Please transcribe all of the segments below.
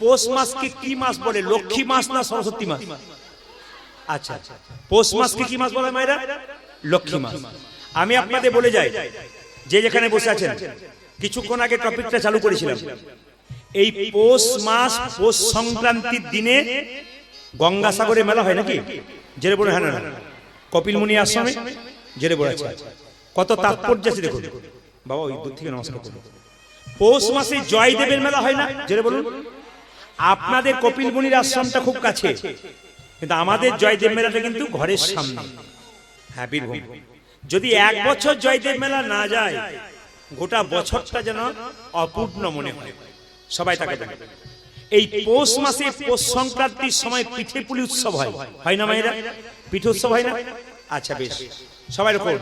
পৌষ মাসকে কি মাস বলে? লক্ষ্মী মাস না সরস্বতী মাস? আচ্ছা, পৌষ মাসকে কি মাস বলে মায়েরা? লক্ষ্মী মাস। আমি আপনাদের বলে যাই, যে যেখানে বসে আছেন, কিছুক্ষণ আগে টপিকটা চালু করেছিলাম। এই পৌষ মাস, পৌষ সংক্রান্তির দিনে গঙ্গাসাগরে মেলা হয় নাকি? জেরে বলে হ্যাঁ না? কপিল মুনি আশ্রমে জেরে বলে আছে। কত তাৎপর্য আছে দেখুন বাবা, ওই দূর থেকে নমস্কার করুন। পৌষ মাসে জয়দেবের মেলা হয় না? জেরে বলুন। আপনাদের কপিল মুনির আশ্রমটা খুব কাছে, কিন্তু আমাদের জয়দেব মেলাটা কিন্তু ঘরের সামনে। হ্যাঁ, বীরভূম। যদি এক বছর জয়দেব মেলা না যায়, গোটা বছরটা যেন অপূর্ণ মনে হয়। সবাই তাকে এই পৌষ মাসে পৌষ সংক্রান্তির সময় পিঠে পুলি উৎসব হয় না মায়েরা? পিঠে উৎসব হয় না? আচ্ছা বেশ, সবাই রকম।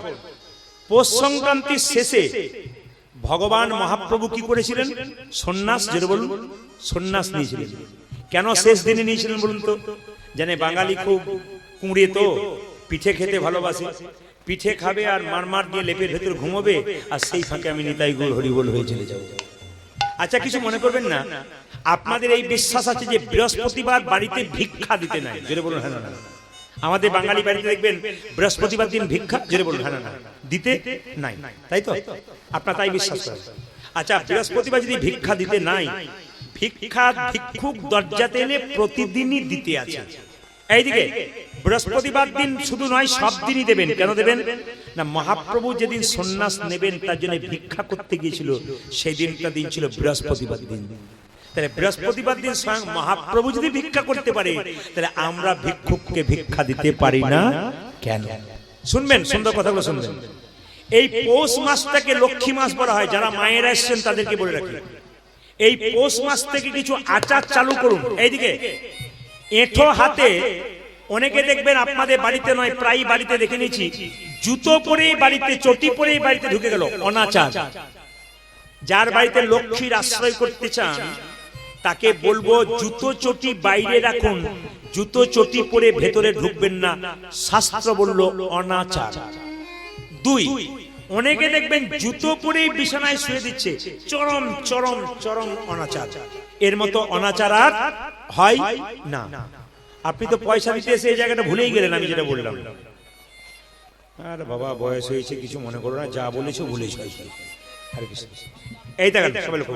পৌষ সংক্রান্তির শেষে ভগবান মহাপ্রভু কি করেছিলেন? সন্ন্যাস, যেটা বলুন, সন্ন্যাস নিয়েছিলেন। কেন শেষ দিনে নিয়েছিলেন বলুন তো? জানে বাঙালি খুব কুঁড়ে, তো পিঠে খেতে ভালোবাসে। পিঠে খাবে আর মারমার দিয়ে লেপের ভেতর ঘুমোবে, আর সেই ফাঁকে আমি নিতাই গৌর হরিবোল হয়ে চলে যাব। আচ্ছা, কিছু মনে করবেন না। আপনাদের এই বিশ্বাস আছে যে বৃহস্পতিবার বাড়িতে ভিক্ষা দিতে নাই? জোরে বলুন হ্যাঁ না? আমাদের বাঙালি বাড়িতে দেখবেন বৃহস্পতিবার দিন ভিক্ষা, জোরে বলুন হ্যাঁ না, দিতে নাই, তাই তো? আপনার তাই বিশ্বাস করেন? আচ্ছা, বৃহস্পতিবার যদি ভিক্ষা দিতে নাই, ভিক্ষা ভিক্ষুক দরজাতে এলে প্রতিদিনই দিতে আছে। এইদিকে বৃহস্পতিবার দিন শুধু নয়, সব দিনই দেবেন। কেন দেবেন না? মহাপ্রভু যেদিন সন্ন্যাস নেবেন তার জন্য ভিক্ষা করতে গিয়েছিল, সেই দিনটা দিন ছিল বৃহস্পতিবার দিন। তাহলে বৃহস্পতিবার দিন স্বয়ং মহাপ্রভু যদি ভিক্ষা করতে পারে, তাহলে আমরা ভিক্ষুককে ভিক্ষা দিতে পারি না কেন? শুনবেন, সুন্দর কথাগুলো শুনবেন। এই পৌষ মাসটাকে লক্ষ্মী মাস বলা হয়। যারা মায়েরা এসছেন তাদেরকে বলে রাখি, এই পৌষ মাস থেকে কিছু আচার চালু করুন। এইদিকে এঁঠো হাতে, অনেকে দেখবেন আপনাদের বাড়িতে নয়, প্রায় বাড়িতে দেখে নিয়েছি, জুতো পরেই বাড়িতে, চটি পরেই বাড়িতে ঢুকে গেল, অনাচার। যার বাড়িতে লক্ষ্মীর আশ্রয় করতে চান তাকে বলবো জুতো চটি বাইরে রাখুন, জুতো চটি পরে ভেতরে ঢুকবেন না, শাস্ত্র বলল অনাচার। দুই, অনেকে দেখবেন জুতো পরেই বিছানায় শুয়ে দিচ্ছে, চরম চরম চরম অনাচার। এর মতো অনাচার আর হয় না। আপনি তো পয়সা দিতে এসে এই জায়গাটা ভুলেই গেলেন, আমি যেটা বললাম। আরে বাবা, বয়স হয়েছে, কিছু মনে করো না, যা বলেছো বলেছো। এই দেখেন সবাই লোক,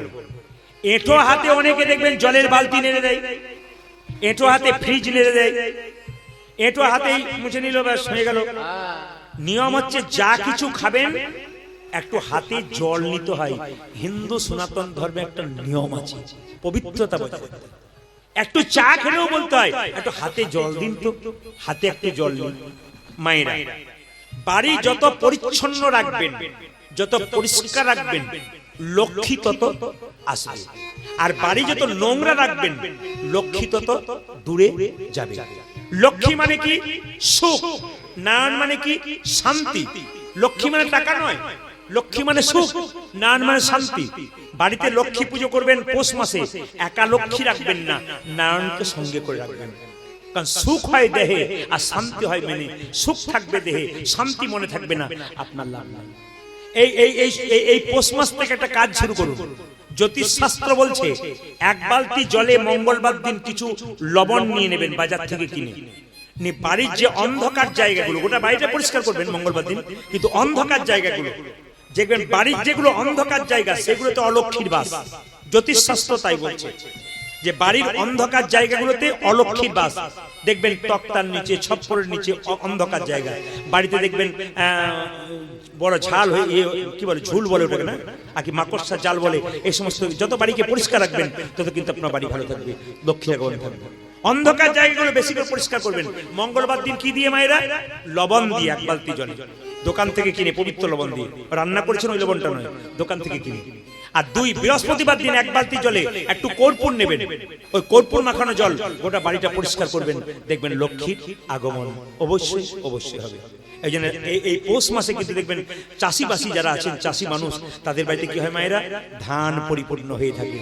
এঁঠো হাতে অনেকে দেখবেন জলের বালতি নেড়ে দেয়, এঁঠো হাতে ফ্রিজ নেড়ে দেয়, এঁঠো হাতেই মুছে নিল, ব্যাস হয়ে গেল। নিয়ম হচ্ছে যা কিছু খাবেন একটু হাতে জল নিতে হয়। হিন্দু সনাতন ধর্মে একটা নিয়ম আছে, পবিত্রতা বজায় রাখতে। একটু চা খেলেও বলতে হয় একটু হাতে জল দিন তো, হাতে একটু জল নিন। মায়েরা, বাড়ি যত পরিচ্ছন্ন রাখবেন, যত পরিষ্কার রাখবেন, লক্ষ্মী তত আসবে। আর বাড়ি যত নোংরা রাখবেন, লক্ষ্মী তত দূরে যাবে। লক্ষ্মী মানে কি? সুখ। নারায়ণ মানে কি? শান্তি। লক্ষ্মী মানে টাকা নয়, লক্ষ্মী মানে সুখ, নারায়ণ মানে শান্তি। বাড়িতে লক্ষ্মী পুজো করবেন পৌষ মাসে, একা লক্ষ্মী রাখবেন না, নারায়ণকে সঙ্গে করে রাখবেন। কারণ সুখ হয় দেহে আর শান্তি হয় মনে। সুখ থাকবে দেহে, শান্তি মনে থাকবে না, আপনার লাভ নাই। এই পৌষ মাস থেকে একটা কাজ শুরু করুন। জ্যোতিষ শাস্ত্র বলছে এক বালতি জলে মঙ্গলবার দিন কিছু লবণ নিয়ে নেবেন বাজার থেকে কিনে। বাড়ির যে অন্ধকার জায়গাগুলো, গোটা বাড়িটা পরিষ্কার করবেন মঙ্গলবার দিন, কিন্তু অন্ধকার জায়গাগুলো দেখবেন, বাড়ির যেগুলো অন্ধকার জায়গা সেগুলোতে অলক্ষ্মীর বাস। জ্যোতিষ শাস্ত্র তাই বলছে যে বাড়ির অন্ধকার জায়গাগুলোতে অলক্ষ্মীর বাস। দেখবেন তক্তার নিচে, ছপ্পরের নিচে অন্ধকার জায়গা, বাড়িতে দেখবেন বড় ঝাল হয়ে, কি বলে, ঝুল বলে ওটাকে না, আর কি মাকড়সার জাল বলে। এই সমস্ত যত বাড়িকে পরিষ্কার রাখবেন তত কিন্তু আপনার বাড়ি ভালো থাকবে, লক্ষ্মী আগমন থাকবে। অন্ধকার জায়গাগুলো বেশি করে পরিষ্কার করবেন। মঙ্গলবার দিন কি দিয়ে মায়েরা? লবণ দিয়ে, এক বালতি জলে, দোকান থেকে কিনে, পবিত্র লবণ দিয়ে। রান্না করেছেন ওই লবণটা নয়, দোকান থেকে কিনে। আর দুই, বৃহস্পতিবার দিন এক বালতি জলে একটু কর্পূর নেবেন, ওই কর্পূর মাখানো জল গোটা বাড়িটা পরিষ্কার করবেন, দেখবেন লক্ষ্মীর আগমন অবশ্যই অবশ্যই হবে। এই জন্য এই পৌষ মাসে কিন্তু দেখবেন চাষিবাসী যারা আছেন, চাষি মানুষ, তাদের বাড়িতে কি হয় মায়েরা? ধান পরিপূর্ণ হয়ে থাকে।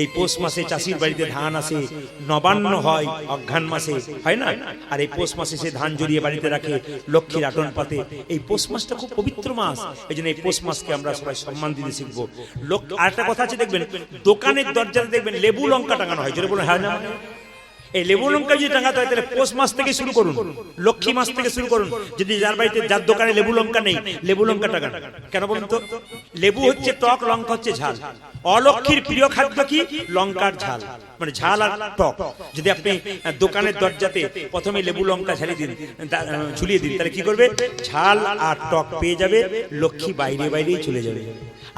এই পৌষ মাসে চাষির বাড়িতে ধান আসে, নবান্ন হয় অঘ্রাণ মাসে, হয় না? আর এই পৌষ মাসে সে ধান জড়িয়ে বাড়িতে রাখে, লক্ষ্মীর আটন পাতে। এই পৌষ মাসটা খুব পবিত্র মাস, এই জন্য এই পৌষ মাসকে আমরা সবাই সম্মান দিতে শিখবো। আর একটা কথা আছে, দেখবেন দোকানের দরজাতে দেখবেন লেবু লঙ্কা টাঙানো হয়, জোরে বলে হয় না? এই লেবু লঙ্কা যদি টাঙাতে হয় তাহলে পৌষ মাস থেকে শুরু করুন, লক্ষ্মী মাস থেকে শুরু করুন। যদি যার বাড়িতে, যার দোকানে লেবু লঙ্কা নেই, লেবু লঙ্কা টাঙান। কেন বলুন তো? লেবু হচ্ছে টক, লঙ্কা হচ্ছে ঝাল। অলক্ষ্মীর প্রিয় খাদ্য কি? লঙ্কার ঝাল, মানে ঝাল আর টক। যদি আপনি দোকানের দরজাতে প্রথমে লেবু লঙ্কা ঝুলিয়ে দিন, তাহলে কি করবে? ঝাল আর টক পেয়ে যাবে, লক্ষ্মী বাইরে বাইরেই চলে যাবে।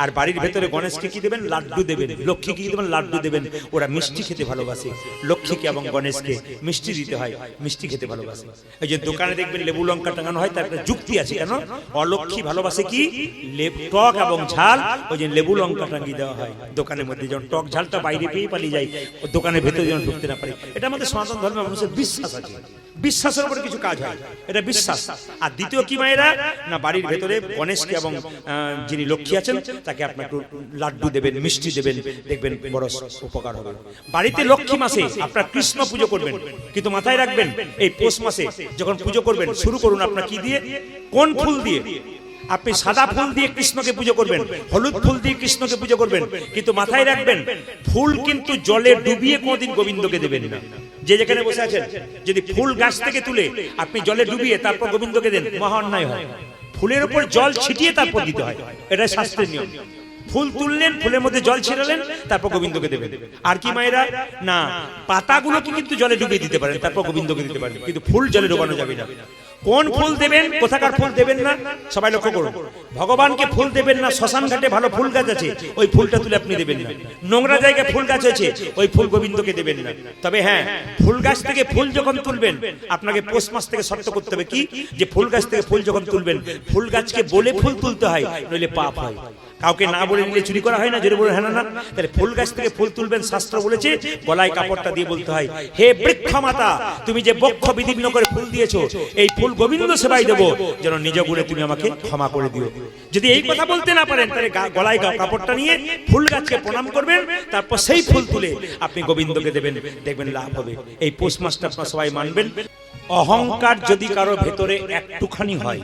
আর বাড়ির ভেতরে গণেশকে কি দেবেন? লাড্ডু দেবেন। লক্ষ্মীকে কি দেবেন? লাড্ডু দেবেন। ওরা মিষ্টি খেতে ভালোবাসে, লক্ষ্মীকে এবং গণেশকে মিষ্টি দিতে হয়, মিষ্টি খেতে ভালোবাসে। এই যে দোকানে দেখবেন লেবু লঙ্কা টাঙানো হয়, তার একটা যুক্তি আছে। কেন? অলক্ষ্মী ভালোবাসে কি? টক এবং ঝাল, ওই যে লেবু লঙ্কা টাঙিয়ে দেওয়া হয় দোকানের মধ্যে, যেমন টক ঝালটা বাইরে পেয়ে পালিয়ে যায়, দোকানের ভেতরে যেন ঢুকতে না পারে। এটা আমাদের সনাতন ধর্মের মানুষের বিশ্বাস আছে, বিশ্বাসের উপরে কিছু কাজ হয়, এটা বিশ্বাস। আর দ্বিতীয় কি মায়েরা, না বাড়ির ভেতরে গণেশকে এবং যিনি লক্ষ্মী আছেন তাকে আপনি একটু লাড্ডু দেবেন, মিষ্টি দেবেন, দেখবেন বড় উপকার হবে। বাড়িতে লক্ষ্মী মাসে আপনার কৃষ্ণ পুজো করবেন, কিন্তু মাথায় রাখবেন এই পৌষ মাসে যখন পুজো করবেন, শুরু করুন আপনার কি দিয়ে? কোন ফুল দিয়ে? আপনি সাদা ফুল দিয়ে কৃষ্ণকে পুজো করবেন, হলুদ ফুল দিয়ে কৃষ্ণকে পুজো করবেন, কিন্তু মাথায় রাখবেন ফুল কিন্তু জলে ডুবিয়ে কোনদিন গোবিন্দকে দেবেন না। যে যেখানে বসে আছেন, যদি ফুল গাছ থেকে তুলে আপনি জলে ডুবিয়ে তারপর গোবিন্দকে দেন, মহা অন্যায় হয়। ফুলের উপর জল ছিটিয়ে তারপর দিতে হয়, এটা শাস্ত্রের নিয়ম। ফুল তুললেন, ফুলের মধ্যে জল ছিটালেন, তারপর গোবিন্দকে দেবেন। আর কি মায়েরা, না পাতাগুলোকে কিন্তু জলে ডুবিয়ে দিতে পারেন, তারপর গোবিন্দকে দিতে পারেন, কিন্তু ফুল জলে ডোবানো যাবে না। কোন ফুল দেবেন, কোথাকার ফুল দেবেন না, সবাই লক্ষ্য করুন। ভগবানকে ফুল দেবেন না, শ্মশান ঘাটে ভালো ফুল গাছ আছে, ওই ফুলটা তুলে আপনি দেবেন না। নোংরা জায়গায় ফুল গাছ আছে, ওই ফুল গোবিন্দকে দেবেন না। তবে হ্যাঁ, ফুল গাছ থেকে ফুল যখন তুলবেন, আপনাকে পৌষ মাস থেকে শর্ত করতে হবে কি, যে ফুল গাছ থেকে ফুল যখন তুলবেন, ফুল গাছকে বলে ফুল তুলতে হয়, নইলে পাপ হয়। কাউকে না বলে নিলে চুরি করা হয় না, জোরে বলে হ্যাঁ না? তাহলে ফুল গাছ থেকে ফুল তুলবেন, শাস্ত্র বলেছে গলায় কাপড়টা দিয়ে বলতে হয়, হে বৃক্ষ মাতা, তুমি যে বক্ষ বিদীর্ণ করে ফুল দিয়েছো, এই ফুল গোবিন্দ সেবাই দেবো, যেন নিজ গুণে তুমি আমাকে ক্ষমা করে দিও। যদি এই কথা বলতে না পারেন, তাহলে গলায় কাপড়টা নিয়ে ফুল গাছকে প্রণাম করবেন, তারপর সেই ফুল তুলে আপনি গোবিন্দকে দেবেন, দেখবেন লাভ হবে। এই পৌষ মাসটা আপনারা সবাই মানবেন। অহংকার যদি কারো ভেতরে একটুখানি হয়,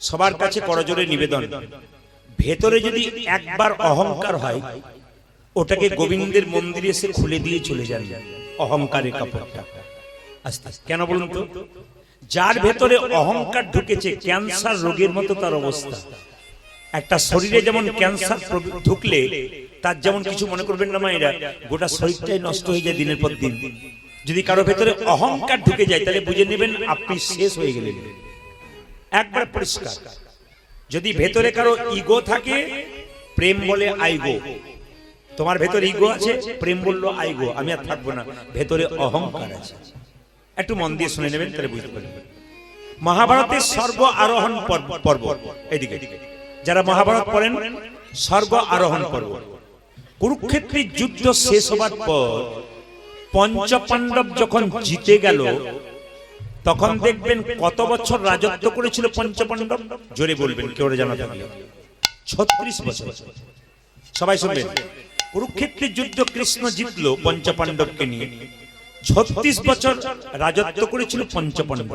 সবার কাছে করজোড়ে নিবেদন, ভেতরে যদি একবার অহংকার হয়, ওটাকে গোবিন্দের মন্দিরে এসে খুলে দিয়ে চলে যান, অহংকারের কাপড়টা আস্তে আস্তে। কেন বলুন তো? যার ভেতরে অহংকার ঢুকেছে, ক্যান্সার রোগের মতো তার অবস্থা। একটা শরীরে যেমন ক্যান্সার ঢুকলে তার যেমন কিছু মনে করবেন না মায়েরা, গোটা শরীরটাই নষ্ট হয়ে যায় দিনের পর দিন। যদি কারো ভেতরে অহংকার ঢুকে যায়, তাহলে বুঝে নেবেন আপনি শেষ হয়ে গেলেন, একবার পরিষ্কার। যদি ভেতরে কারো ইগো থাকে, প্রেম বলে আইগো, তোমার ভেতরে ইগো আছে, প্রেম বললো আইগো, আমি আর থাকবো না, ভেতরে অহংকার আছে। একটু মন দিয়ে শুনে নেবেন, তাহলে বুঝতে পারবেন। মহাভারতের স্বর্গ আরোহণ পর্ব, এদিকে যারা মহাভারত পড়েন, স্বর্গ আরোহণ পর্ব। কুরুক্ষেত্রের যুদ্ধ শেষ হবার পর পঞ্চপাণ্ডব যখন জিতে গেল, তখন দেখবেন কত বছর রাজত্ব করেছিল পঞ্চপাণ্ডব, জোরে বলবেন কেউ জানা থাকলে। 36 বছর। সবাই শুনবেন, কুরুক্ষেত্রের যুদ্ধ কৃষ্ণ জিতলো পঞ্চপাণ্ডবকে নিয়ে, 36 বছর রাজত্ব করেছিল পঞ্চপাণ্ডব।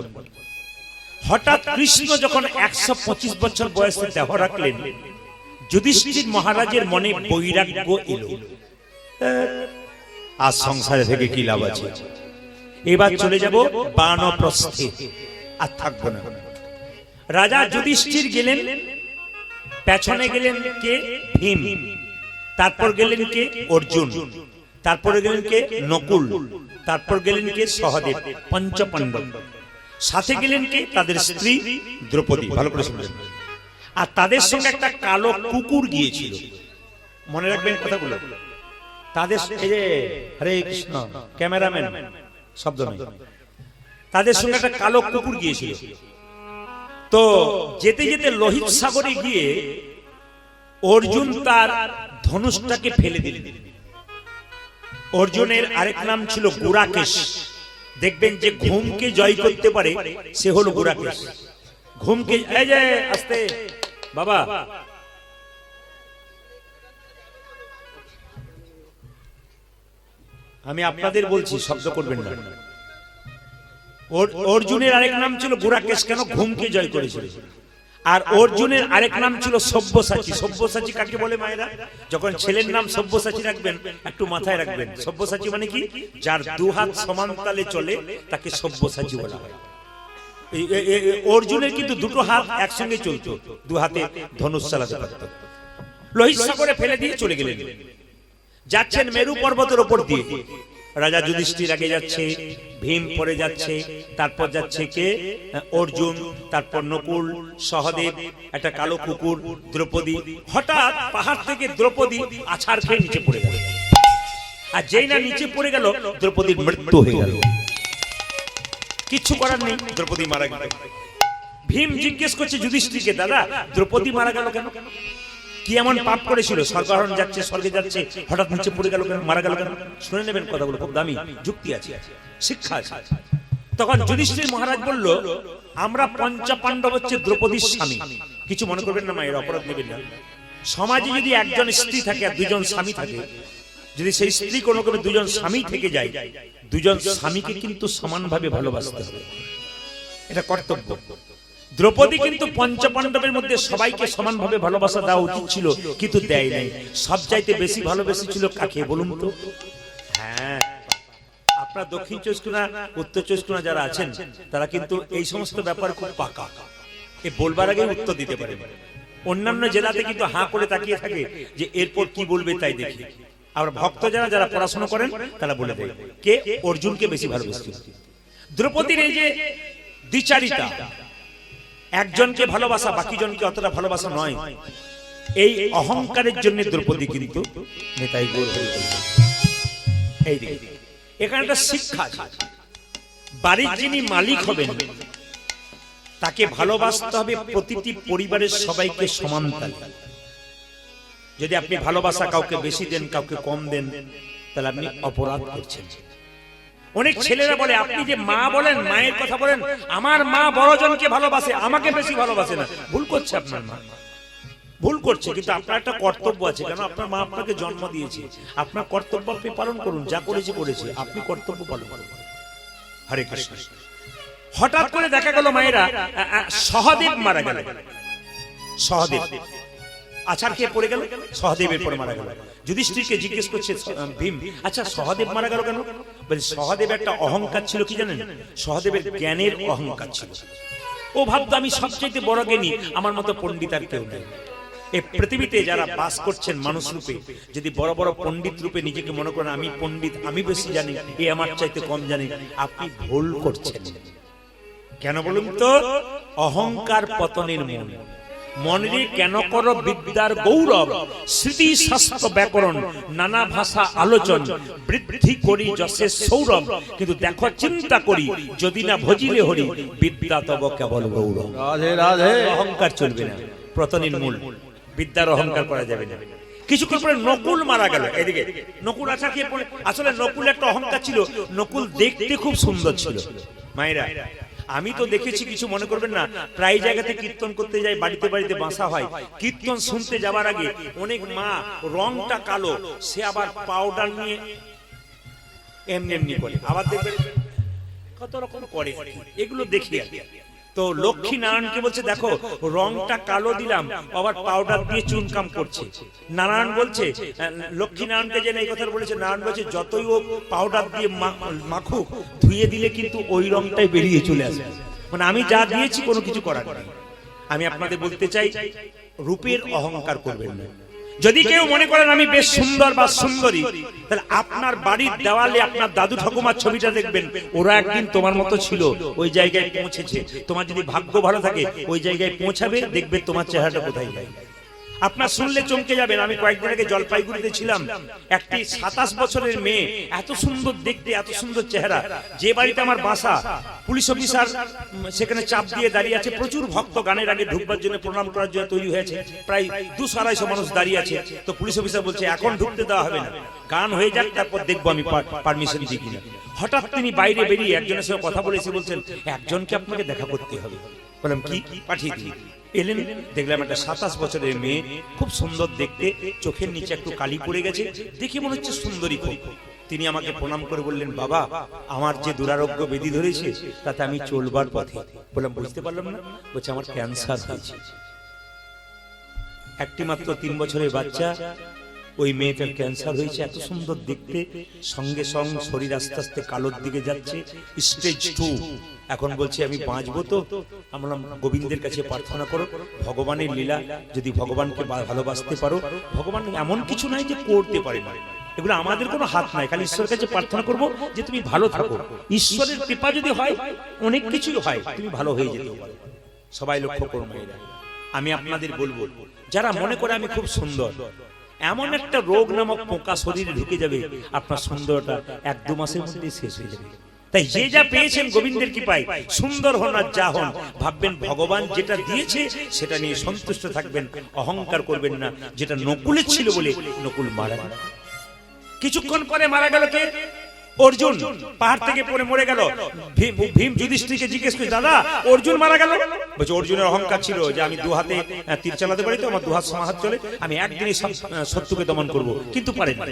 হঠাৎ কৃষ্ণ যখন 125 বছর বয়সে দেহ রাখলেন, যুধিষ্ঠির মহারাজের মনে বৈরাগ্য এলো, আজ সংসারে থেকে কি লাভ আছে, এবার চলে যাব বানপ্রস্থে, আর থাকবো না। রাজা যুধিষ্ঠির গেলেন, পেছনে গেলেন কে? ভীম। তারপর গেলেন কে? অর্জুন। তারপরে গেলেন কে? নকুল। তারপর গেলেন কে? সহদেব। পঞ্চপাণ্ডব। সাথে গেলেন কে? তাদের স্ত্রী দ্রৌপদী। ভালো করে শুনবেন। আর তাদের সঙ্গে একটা কালো কুকুর গিয়েছিল, মনে রাখবেন কথাগুলো। তাদের এই যে হরে কৃষ্ণ, ক্যামেরাম্যান শব্দ নেই, তাদের সঙ্গে একটা কালো কুকুর গিয়েছিল। তো যেতে যেতে লোহিত সাগরে গিয়ে অর্জুন তার ধনুষটাকে ফেলে দিলেন। অর্জুনের আরেক নাম ছিল গুরাকেশ। দেখবেন যে ঘুমকে জয় করতে পারে সে হলো গুরাকেশ। ঘুমকে, এই যে আস্তে বাবা, আমি আপনাদের বলছি, শব্দ করবেন না। অর্জুনের আরেক নাম ছিল গুড়াকেশ, কেন? ঘুমকে জয় করেছিল। আর অর্জুনের আরেক নাম ছিল সব্যসাচী। সব্যসাচী কাকে বলে মায়েরা? যখন ছেলের নাম সব্যসাচী রাখবেন একটু মাথায় রাখবেন, সব্যসাচী মানে কি? যার দুহাত সমান তালে চলে তাকে সব্যসাচী বলা হয়। অর্জুনের কিন্তু দুটো হাত একসঙ্গে চলতো, দু হাতে ধনুষ চালাতে পারত। লোহিত সাগরে ফেলে দিয়ে চলে গেলেন। যাচ্ছেন মেরু পর্বতের উপর দিয়ে, রাজা যুধিষ্ঠির আগে যাচ্ছে, ভীম পরে যাচ্ছে, তারপর যাচ্ছে কে? অর্জুন, তারপর নকুল, সহদেব, একটা কালো কুকুর, দ্রৌপদী। হঠাৎ পাহাড় থেকে দ্রৌপদী আছাড় খেয়ে নিচে পড়ে গেল। আর যেই না নিচে পড়ে গেল, দ্রৌপদীর মৃত্যু হয়ে গেল। কিচ্ছু করার নেই, দ্রৌপদী মারা গেল। ভীম জিজ্ঞেস করছে যুধিষ্ঠিরকে, দাদা দ্রৌপদী মারা গেল কেন? কি এমন পাপ করেছিল? স্বর্গারোহণ যাচ্ছে, স্বর্গে যাচ্ছে, হঠাৎ নিচে পড়ে গেল কেন, মারা গেল কেন? শুনে নেবেন কথাগুলো, খুব দামি যুক্তি আছে, শিক্ষা আছে। তখন যুধিষ্ঠির মহারাজ বলল, আমরা পঞ্চপাণ্ডব হচ্ছে দ্রৌপদীর স্বামী। কিছু মনে করবেন না মায়ের, অপরাধ নেবেন না। সমাজে যদি একজন স্ত্রী থাকে আর দুজন স্বামী থাকে, যদি সেই স্ত্রী কোনো ক্রমে দুজন স্বামী থেকে যায়, দুজন স্বামীকে কিন্তু সমানভাবে ভালোবাসতে হবে, এটা কর্তব্য। দ্রৌপদী কিন্তু পঞ্চপাণ্ডবের মধ্যে সবাইকে সমানভাবে ভালোবাসা দেওয়া উচিত ছিল, কিন্তু দেয় নাই। সবচাইতে বেশি ভালোবেসেছিল কাকে বলুন তো? হ্যাঁ, আপনার দক্ষিণ চব্বিশ পরগনা, উত্তর চব্বিশ পরগনা যারা আছেন তারা কিন্তু এই সমস্ত ব্যাপার খুব পাকা, এ বলবার আগে উত্তর দিতে পারে। অন্যান্য জেলাতে কিন্তু হাঁ করে তাকিয়ে থাকে যে এরপর কি বলবে তাই দেখি। আর ভক্ত যারা যারা পড়াশোনা করেন তারা বলে দেয় কে অর্জুনকে বেশি ভালোবেসেছিল। দ্রৌপদীর এই যে দ্বিচারিতা, একজনকে ভালোবাসা বাকি জনকে অতটা ভালোবাসা নয়, এই অহংকারের জন্য দ্রৌপদী কিন্তু নেতাই গৌর হয়ে গেল। এই দিকে এখানে একটা শিক্ষা আছে, বাড়ির যিনি মালিক হবেন তাকে ভালোবাসতে হবে প্রতিটি পরিবারের সবাইকে সমান তালে। যদি আপনি ভালোবাসা কাউকে বেশি দেন, কাউকে কম দেন, তাহলে আপনি অপরাধ করছেন। অনেক ছেলেরা বলে, আপনি যে মা বলেন, মায়ের কথা বলেন, আমার মা বড় জনকে ভালোবাসে, আমাকে বেশি ভালোবাসে না। ভুল করছে আপনার মা, ভুল করছে। কিন্তু আপনার একটা কর্তব্য আছে, কেন? আপনার মা আপনাকে জন্ম দিয়েছে, আপনার কর্তব্য আপনি পালন করুন। যা করেছে করেছে, আপনি কর্তব্য পালন করুন। হরে কৃষ্ণ। হঠাৎ করে দেখা গেল মায়েরা, সহদেব মারা গেল। সহদেব আছাড় খেয়ে পড়ে গেল, সহদেবের পর মারা গেল। যুধিষ্ঠিরকে জিজ্ঞেস করছে ভীম, আচ্ছা সহদেব মারা গেল কেন? বলে সহদেব একটা অহংকার ছিল, কি জানেন? সহদেবের জ্ঞানের অহংকার ছিল। ও ভাবতো আমি সবচেয়ে বড় জ্ঞানী, আমার মতো পণ্ডিত আর কেউ নেই। এই পৃথিবীতে যারা বাস করছেন মানুষ রূপে, যদি বড় বড় পণ্ডিত রূপে নিজেকে মনে করেন আমি পণ্ডিত, আমি বেশি জানি, এ আমার চাইতে কম জানি, আপনি ভুল করছেন। কেন বলুন তো? অহংকার পতনের মূল। মনে কেন করো বিদ্যার গৌরব, স্মৃতি শাস্ত্র ব্যাকরণ, নানা ভাষা আলোচন, বৃদ্ধি করি যশের সৌরভ। কিন্তু দেখো চিন্তা করি, যদি না ভজিলে হরি, বিদ্যা তব কেবল গৌরব। রাধে রাধে। অহংকার চলবে না, পতনের মূল। বিদ্যার অহংকার করা যাবে না। কিছুক্ষণ পরে নকুল মারা গেল। এদিকে নকুল আছাড় খেয়ে পড়ে। আসলে নকুল একটা অহংকার ছিল, নকুল দেখতে খুব সুন্দর ছিল। মায়েরা, আমি তো দেখেছি, কিছু মনে করবেন না, প্রায় জায়গাতে কীর্তন করতে যাই, বাড়িতে বাড়িতে বাসা হয়, কীর্তন শুনতে যাবার আগে অনেক মা রংটা কালো, সে আবার পাউডার নিয়ে এমনি এমনি করে, আবার দেখবেন কত রকম করে, এগুলো দেখি। তো লক্ষ্মী নারায়ণকে বলছে, দেখো রংটা কালো দিলাম, আবার পাউডার দিয়ে চুনকাম করছে। নারায়ণ বলছে, লক্ষ্মী নারায়ণকে যেন এই কথা বলেছে, নারায়ণ বলছে যতই ও পাউডার দিয়ে মাখুক, ধুয়ে দিলে কিন্তু ওই রংটাই বেরিয়ে চলে আসবে। মানে আমি যা দিয়েছি কোনো কিছু করার নেই। আমি আপনাদের বলতে চাই, রূপের অহংকার করবেন না। যদি কেউ মনে করেন আমি বেশ সুন্দর বা সুন্দরী, তাহলে আপনার বাড়ির দেওয়ালে আপনার দাদু ঠাকুমার ছবিটা দেখবেন, ওরা একদিন তোমার মতো ছিল, ওই জায়গায় পৌঁছেছে। তোমার যদি ভাগ্য ভালো থাকে ওই জায়গায় পৌঁছাবে, দেখবে তোমার চেহারাটা কোথায় যায়। আপনার শুনলে চমকে যাবেন। আমি কয়েকদিন আগে জলপাইগুড়িতে ছিলাম, একটি 27 বছরের মেয়ে, এত সুন্দর দেখতে, এত সুন্দর চেহারা। যে বাড়িতে আমার বাসা, পুলিশ অফিসার সেখানে চাপ দিয়ে দাঁড়িয়ে আছে, প্রচুর ভক্ত গানের আগে ঢুকবার জন্য, প্রণাম করার জন্য তৈরি হয়েছে, প্রায় 200-250 মানুষ দাঁড়িয়ে আছে। তো পুলিশ অফিসার বলছে এখন ঢুকতে দেওয়া হবে না, গান হয়ে যাক, তারপর দেখবো আমি পারমিশন দিই কিনা। হঠাৎ তিনি বাইরে বেরিয়ে একজনের সঙ্গে কথা বলে এসে বলছেন, একজনকে আপনাকে দেখা করতে হবে। বললাম কি? পাঠিয়ে দিই। এলেন, দেখলাম একটা 27 বছরের মেয়ে, খুব সুন্দর দেখতে, চোখের নিচে একটু কালি পড়ে গেছে, দেখে মনে হচ্ছে সুন্দরী খুব। তিনি আমাকে প্রণাম করে বললেন, বাবা আমার যে দুরারোগ্য ব্যাধি ধরেছে তাতে আমি চলবার পথে। বললাম বুঝতে পারলাম না। বলছে আমার ক্যান্সার হয়েছে। একটি মাত্র 3 বছরের বাচ্চা, ওই মেয়েটার ক্যান্সার হয়েছে। এত সুন্দর দেখতে, সঙ্গে সঙ্গে শরীর আস্তে আস্তে কালোর দিকে যাচ্ছে, স্টেজ 2। এখন বলছে আমি বাঁচবো তো? আমরা গোবিন্দের কাছে প্রার্থনা করো, ভগবানের লীলা, যদি ভগবানকে ভালোবাসতে পারো, ভগবান এমন কিছু নাই যে করতে পারে না, এগুলো আমাদের কোনো হাত নাই। খালি ঈশ্বরের কাছে প্রার্থনা করবো যে তুমি ভালো থাকো। ঈশ্বরের কৃপা যদি হয় অনেক কিছুই হয়, তুমি ভালো হয়ে যেতে পারো। সবাই লক্ষ্য করো মেয়েরা, আমি আপনাদের বলবো, যারা মনে করে আমি খুব সুন্দর, এমন একটা রোগ নামক পোকা শরীরে ঢুকে যাবে, আপনার সুন্দরটা 1-2 মাসের মধ্যে শেষ হয়ে যাবে। তাই যে যা পেয়েছেন গোবিন্দের কৃপায়, সুন্দর হন আর যা হন, ভাববেন ভগবান যেটা দিয়েছে সেটা নিয়ে সন্তুষ্ট থাকবেন, অহংকার করবেন না। যেটা নকুলের ছিল বলে নকুল মারা গেল। কিছুক্ষণ পরে মারা গেল কে? অর্জুন। পাহাড় থেকে পড়ে মরে গেল। ভীম যুধিষ্ঠিরকে জিজ্ঞেস করে, দাদা অর্জুন মারা গেল? বলছে অর্জুনের অহংকার ছিল যে আমি 2 হাতে তীর চালাতে পারি, তো আমার 2 হাত সমাহাত চলে, আমি একদিনই শত্রুকে দমন করব। কিন্তু পারে না,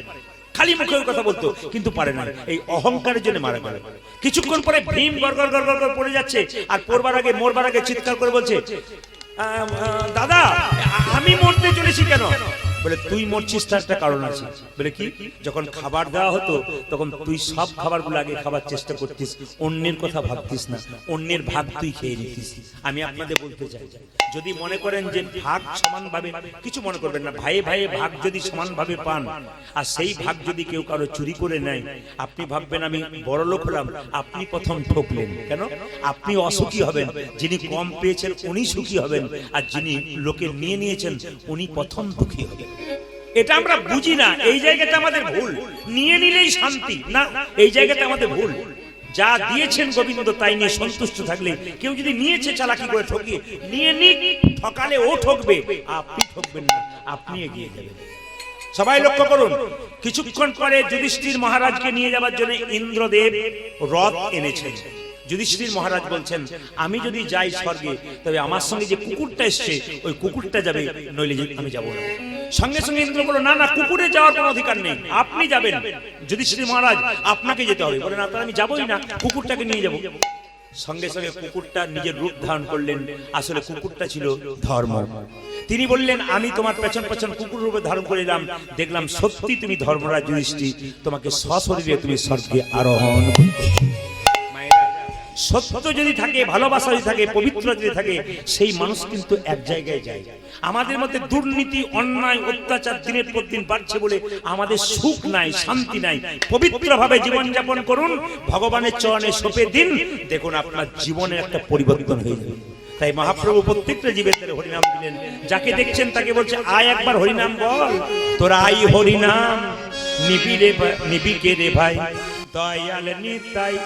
খালি মুখে ওই কথা বলতো, কিন্তু পারে না। এই অহংকারের জন্য মারা গেল। কিছুক্ষণ পরে ভীম গড়গড় গড়গড় করে পড়ে যাচ্ছে, আর মরবার আগে চিৎকার করে বলছে, দাদা আমি মরতে চলেছি কেন? বলে তুই মরছিস তার একটা কারণ আছে। বলে কি? যখন খাবার দেওয়া হতো তখন তুই সব খাবারগুলো আগে খাবার চেষ্টা করতিস, অন্যের কথা ভাবতিস না, অন্যের ভাগ তুই খেয়ে নিতিস। আমি আপনাদের বলতে চাই, যদি মনে করেন যে ভাগ সমানভাবে, কিছু মনে করবেন না, ভাইয়ে ভাইয়ে ভাগ যদি সমানভাবে পান, আর সেই ভাগ যদি কেউ কারো চুরি করে নেয়, আপনি ভাববেন আমি বড় লোক হলাম, আপনি প্রথম ঠকলেন। কেন? আপনি অসুখী হবেন, যিনি কম পেয়েছেন উনি সুখী হবেন, আর যিনি লোকের নিয়ে নিয়েছেন উনি প্রথম দুঃখী হবেন। এটা আমরা বুঝি না, এই জায়গাটা আমাদের ভুল। নিয়ে নিলেই শান্তি না, এই জায়গাটা আমাদের ভুল। যা দিয়েছেন গোবিন্দ তাই নিয়ে সন্তুষ্ট থাকলে, কেউ যদি নিয়েছে চালাকি করে ঠকিয়ে, নিয়ে নিক, ঠকালে ও ঠকবে, আপনি ঠকবেন না, আপনি এগিয়ে যাবেন। সবাই লক্ষ্য করুন, কিছুক্ষণ পরে যুধিষ্ঠির মহারাজকে নিয়ে যাওয়ার জন্য ইন্দ্রদেব রথ এনেছেন। যুধিষ্ঠির মহারাজ বলছেন, আমি যদি যাই স্বর্গে, তবে আমার সঙ্গে যে কুকুরটা এসছে ওই কুকুরটা যাবে, নইলে আমি যাব না। সঙ্গে সঙ্গে ইন্দ্র বলল, না না, কুকুরে যাওয়ার কোনো অধিকার নেই, আপনি যাবেন। যুধিষ্ঠির মহারাজ, আপনাকে যেতে হবে। বলে, না তাহলে আমি যাবই না, কুকুরটাকে নিয়ে যাব। সঙ্গে সঙ্গে কুকুরটা নিজের রূপ ধারণ করলেন। আসলে কুকুরটা ছিল ধর্ম। তিনি বললেন, আমি তোমার পেছন পেছন কুকুর রূপে ধারণ করে এলাম, দেখলাম সত্যি তুমি ধর্মরাজ যুধিষ্ঠির, তোমাকে সশরীরে তুমি স্বর্গে আরোহণ। সত্য যদি থাকে, ভালোবাসা যদি থাকে, পবিত্র যদি থাকে, সেই মানুষ কিন্তু এক জায়গায় যায়। আমাদের মধ্যে দুর্নীতি, অন্যায়, অত্যাচার দিনের পর দিন বাড়ছে বলে আমাদের সুখ নাই, শান্তি নাই। পবিত্রভাবে জীবনযাপন করুন, ভগবানের চরণে সঁপে দিন, দেখুন আপনার জীবনে একটা পরিবর্তন হয়ে যাবে। তাই মহাপ্রভু প্রত্যেকটা জীবের হরিনাম দিলেন। যাকে দেখছেন তাকে বলছে, আয় একবার হরিনাম বল, তোরা আই হরিনাম নিবিকে রে ভাই, দয়াল নিতাই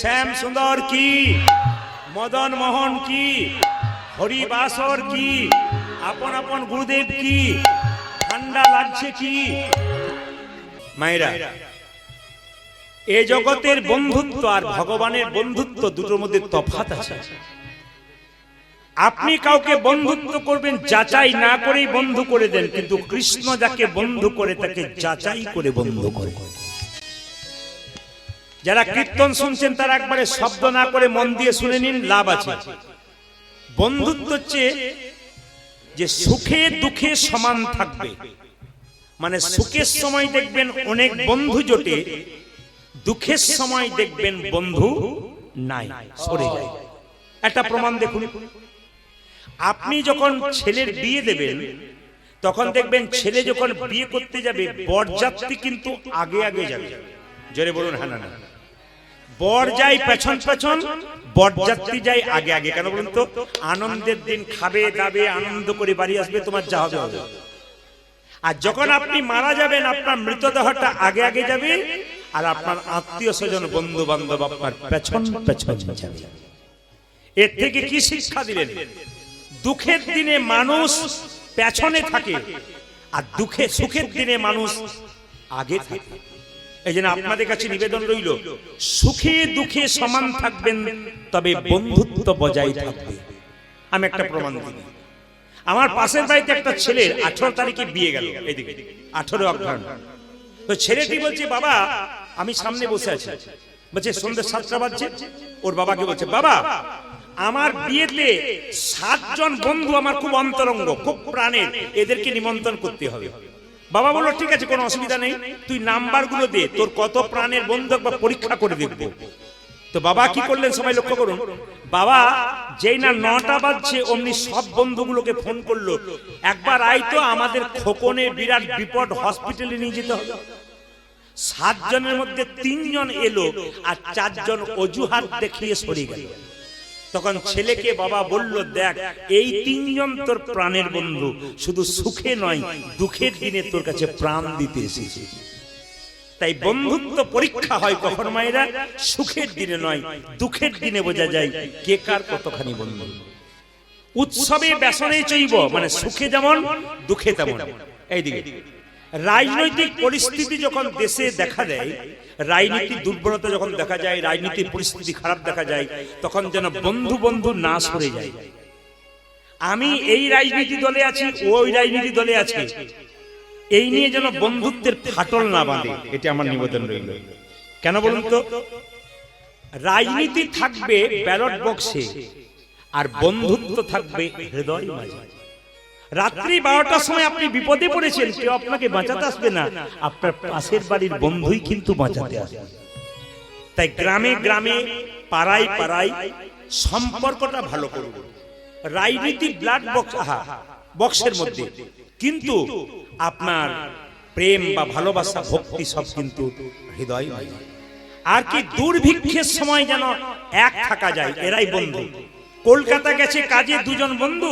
শ্যাম সুন্দর কি, মদন মোহন কি, হরিবাসর কি, আপন আপন গুরুদেব কি, ঠান্ডা লাগছে কি? মায়েরা এই জগতের বন্ধুত্ব আর ভগবানের বন্ধুত্ব দুটোর মধ্যে তফাৎ আছে। আপনি কাউকে বন্ধুত্ব করবেন যাচাই না করেই বন্ধু করে দেন, কিন্তু কৃষ্ণ যাকে বন্ধু করে তাকে যাচাই করে বন্ধু করে। যারা কীর্তন শুনছেন তারা একবারে শব্দ না করে মন দিয়ে শুনে নিন, লাভ আছে। বন্ধুত্ব হচ্ছে যে সুখে দুঃখে সমান থাকবে, মানে সুখের সময় দেখবেন অনেক বন্ধু জোটে, দুঃখের সময় দেখবেন বন্ধু নাই, সরে যায়। একটা প্রমাণ দেখুন, আপনি যখন ছেলের বিয়ে দেবেন তখন দেখবেন ছেলে যখন বিয়ে করতে যাবে বরযাত্রী কিন্তু আগে আগে যাবে। জোরে বলুন হ্যাঁ না না। বর যায় পেছন পেছন, বরযাত্রী যায় আগে আগে। কেন বলুন তো? আনন্দের দিন খাবে দাবে আনন্দ করে বাড়ি আসবে, তোমার যা হবে হবে। আর যখন আপনি মারা যাবেন আপনার মৃতদেহটা আগে আগে যাবে, আর আপনার আত্মীয় স্বজন বন্ধু বান্ধব আপনার পেছন পেছন যাবে। এর থেকে কি শিক্ষা দিলেন? দুঃখের দিনে মানুষ পেছনে থাকে, আর সুখের দিনে মানুষ আগে থাকে। এই জন্য আপনাদের কাছে নিবেদন রইল, সুখে দুঃখে সমান থাকবেন, তবে বন্ধুত্ব বজায় থাকবে। আমি একটা প্রমাণ দিই। আমার পাশের বাড়িতে একটা ছেলের 18 তারিখে বিয়ে গেল, এইদিকে 18 অগ্রহায়ণ। তো ছেলেটি বলছে, বাবা আমি সামনে বসে আছি, বলছে সন্ধ্যে 7টা বাজছে। ওর বাবাকে বলছে, বাবা আমার বিয়েতে 7 জন বন্ধু আমার খুব অন্তরঙ্গ, খুব প্রাণের, এদেরকে নিমন্ত্রণ করতে হবে। বাবা বলল ঠিক আছে, কোনো অসুবিধা নেই, তুই নাম্বারগুলো দে, তোর কত প্রাণের বন্ধু একবার পরীক্ষা করে দেখব। তো বাবা কি করলেন সবাই লক্ষ্য করুন, বাবা যেই না 9টা বাজছে অমনি সব বন্ধুগুলোকে ফোন করলো, একবার আয় তো, আমাদের খোকনে বিরাট বিপদ, হসপিটালে নিয়ে যেতে হবে। 7 জনের মধ্যে 3 জন এলো, আর 4 জন অজুহাত দেখিয়ে সরে গেল। তখন ছেলেকে বাবা বলল, দেখ এই 3 জন তোর প্রাণের বন্ধু, শুধু সুখে নয় দুঃখের দিনে তোর কাছে প্রাণ দিতে এসেছে। তাই বন্ধুত্ব পরীক্ষা হয় কখন মায়েরা? সুখের দিনে নয়, দুঃখের দিনে বোঝা যায় কে কার কতখানি বন্ধু। উৎসবে ব্যসনে চৈব, মানে সুখে যেমন দুঃখে তেমন। এইদিকে রাজনৈতিক পরিস্থিতি যখন দেশে দেখা দেয়, রাজনীতির দুর্বলতা যখন দেখা যায়, রাজনীতির পরিস্থিতি খারাপ দেখা যায়, তখন যেন বন্ধু বন্ধু না সরে যায়। আমি এই রাজনীতি দলে আছি, ওই রাজনীতি দলে আছে, এই নিয়ে যেন বন্ধুত্বের ফাটল না বাঁধে, এটা আমার নিবেদন রইল। কেন বলুন তো? রাজনীতি থাকবে ব্যালট বক্সে, আর বন্ধুত্ব থাকবে হৃদয় মাঝে। রাত্রি 12টার সময় আপনি বিপদে পড়েছেন, কেউ আপনাকে বাঁচাতে আসবে না, আপনার পাশের বাড়ির বন্ধুই কিন্তু বাঁচাতে আসবে। তাই গ্রামে গ্রামে পাড়ায় পাড়ায় সম্পর্কটা ভালো করুন। রাজনীতি ব্লাড বক্স বক্সের মধ্যে, কিন্তু আপনার প্রেম বা ভালোবাসা ভক্তি সব কিন্তু হৃদয়। আর কি দুর্ভিক্ষের সময় যেন এক থাকা যায়, এরাই বন্ধু। কলকাতা গেছে কাজে 2 জন বন্ধু,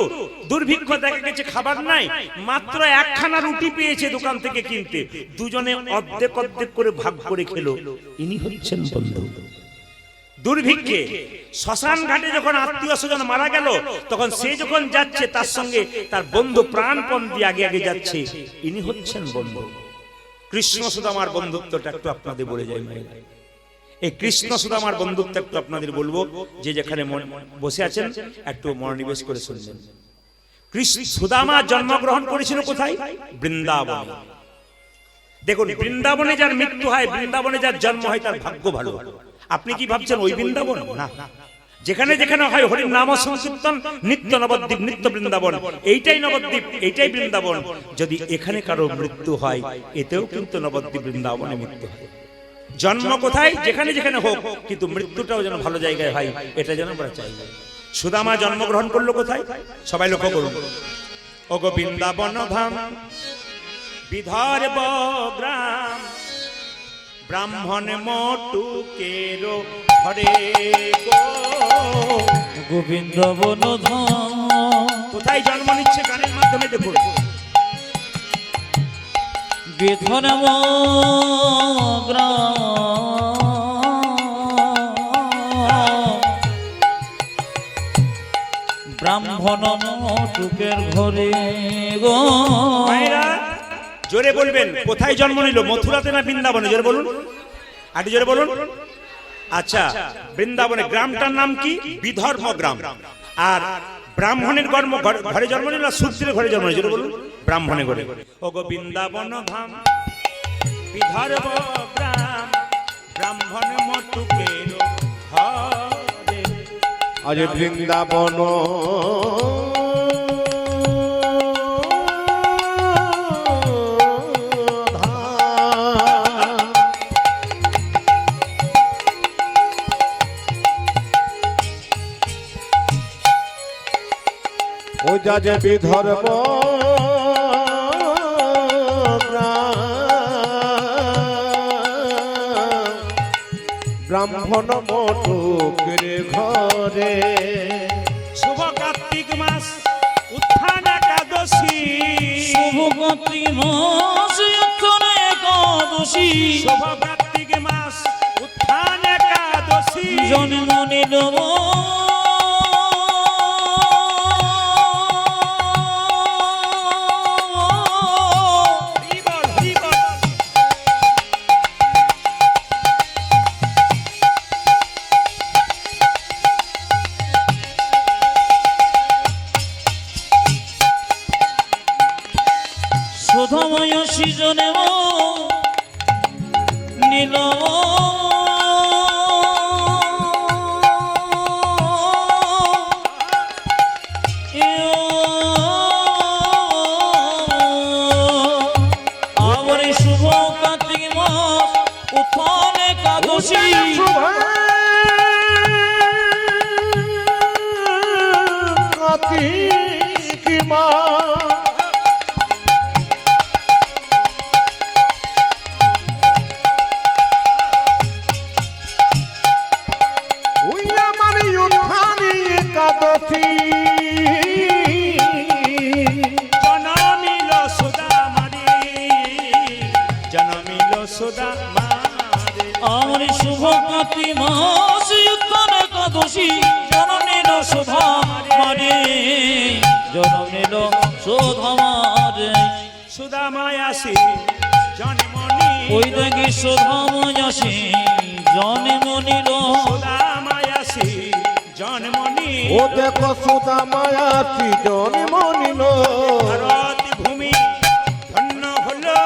দুর্ভিক্ষ দেখা গেছে খাবার নাই, মাত্র 1খানা রুটি পেয়েছে দোকান থেকে কিনতে, দুজনে অর্ধেক অর্ধেক করে ভাগ করে খেলো, ইনি হচ্ছেন বন্ধু। দুর্ভিক্ষে শ্মশান ঘাটে যখন আত্মীয় স্বজন মারা গেল, তখন সে যখন যাচ্ছে তার সঙ্গে তার বন্ধু প্রাণপণ দিয়ে আগে আগে যাচ্ছে, ইনি হচ্ছেন বন্ধু। কৃষ্ণ সুদামার বন্ধুত্বটা একটু আপনাদের বলে যাই। এই কৃষ্ণ সুদামার বন্ধুত্ব একটু আপনাদের বলবো, যে যেখানে বসে আছেন একটু মনোনিবেশ করে শুনবেন। কৃষ্ণ সুদামা জন্মগ্রহণ করেছিল কোথায়? বৃন্দাবনে। দেখুন, বৃন্দাবনে যার মৃত্যু হয়, বৃন্দাবনে যার জন্ম হয়, তার ভাগ্য ভালো। আপনি কি ভাবছেন ওই বৃন্দাবন? না, যেখানে যেখানে হয় হরির নাম সংকীর্তন, নিত্য নবদ্বীপ, নিত্য বৃন্দাবন, এইটাই নবদ্বীপ, এইটাই বৃন্দাবন। যদি এখানে কারো মৃত্যু হয়, এতেও কিন্তু নবদ্বীপ বৃন্দাবনে মৃত্যু হয়। জন্ম কোথায়? যেখানে যেখানে হোক, কিন্তু মৃত্যুটাও যেন ভালো জায়গায় হয়, এটা যেন আমরা চাই। সুদামা জন্মগ্রহণ করলো কোথায়? সবাই লক্ষ্য করুন। ওগো বৃন্দাবন ধাম বিদর্ভ গ্রাম, ব্রাহ্মণ মটুকের ঘরে গো। গোবিন্দবন ধাম কোথায় জন্ম নিচ্ছে? গানের মাধ্যমে দেখুন। বিধর্ভ গ্রাম, ব্রাহ্মণ মটুকের ঘরে গো। মায়েরা জোরে বলবেন, কোথায় জন্ম নিল? মথুরাতে না বৃন্দাবনে? জোরে বলুন। আরেকটু জোরে বলুন। আচ্ছা, বৃন্দাবনের গ্রামটার নাম কি? বিধর্ম গ্রাম। আর ব্রাহ্মণের ঘরে জন্ম নিল না শূদ্রের ঘরে জন্ম নিল? জোরে বলুন। ব্রাহ্মণের ঘরে। ও গো বৃন্দাবন ধাম বিধর্ম গ্রাম, ব্রাহ্মণ মটুকের ঘরে। আজ বৃন্দাবন ও যা যে বিধর্ম ব্রাহ্মণ মটুকের ঘরে। শুভ কার্তিক মাস উত্থান একাদশী, শুভ কার্তিক মাস উত্থান একাদশী, শুভ কার্তিক মাস উত্থান একাদশী, জন্ম নিল সুধাময় সৃজনে নীল আমার শুভ কার্তিক মাস উত্থান একাদশী, কার্তিক মা জনমিল সুদামারে, জনমিল সুদামারে। আমার শুভ কার্তিক মাস উত্থান একাদশী, জননীল শোভা মারে, জননীল শোভা মারে। সুদামায় আসি জন্মনি, ওই দেখি শোভাময় আসি জন্ম নিল, সুদামায় আসি জন্মনি। ও দেখো সুদামায়াতি জন্ম নিল। ভারত ভূমি ধন্য হলো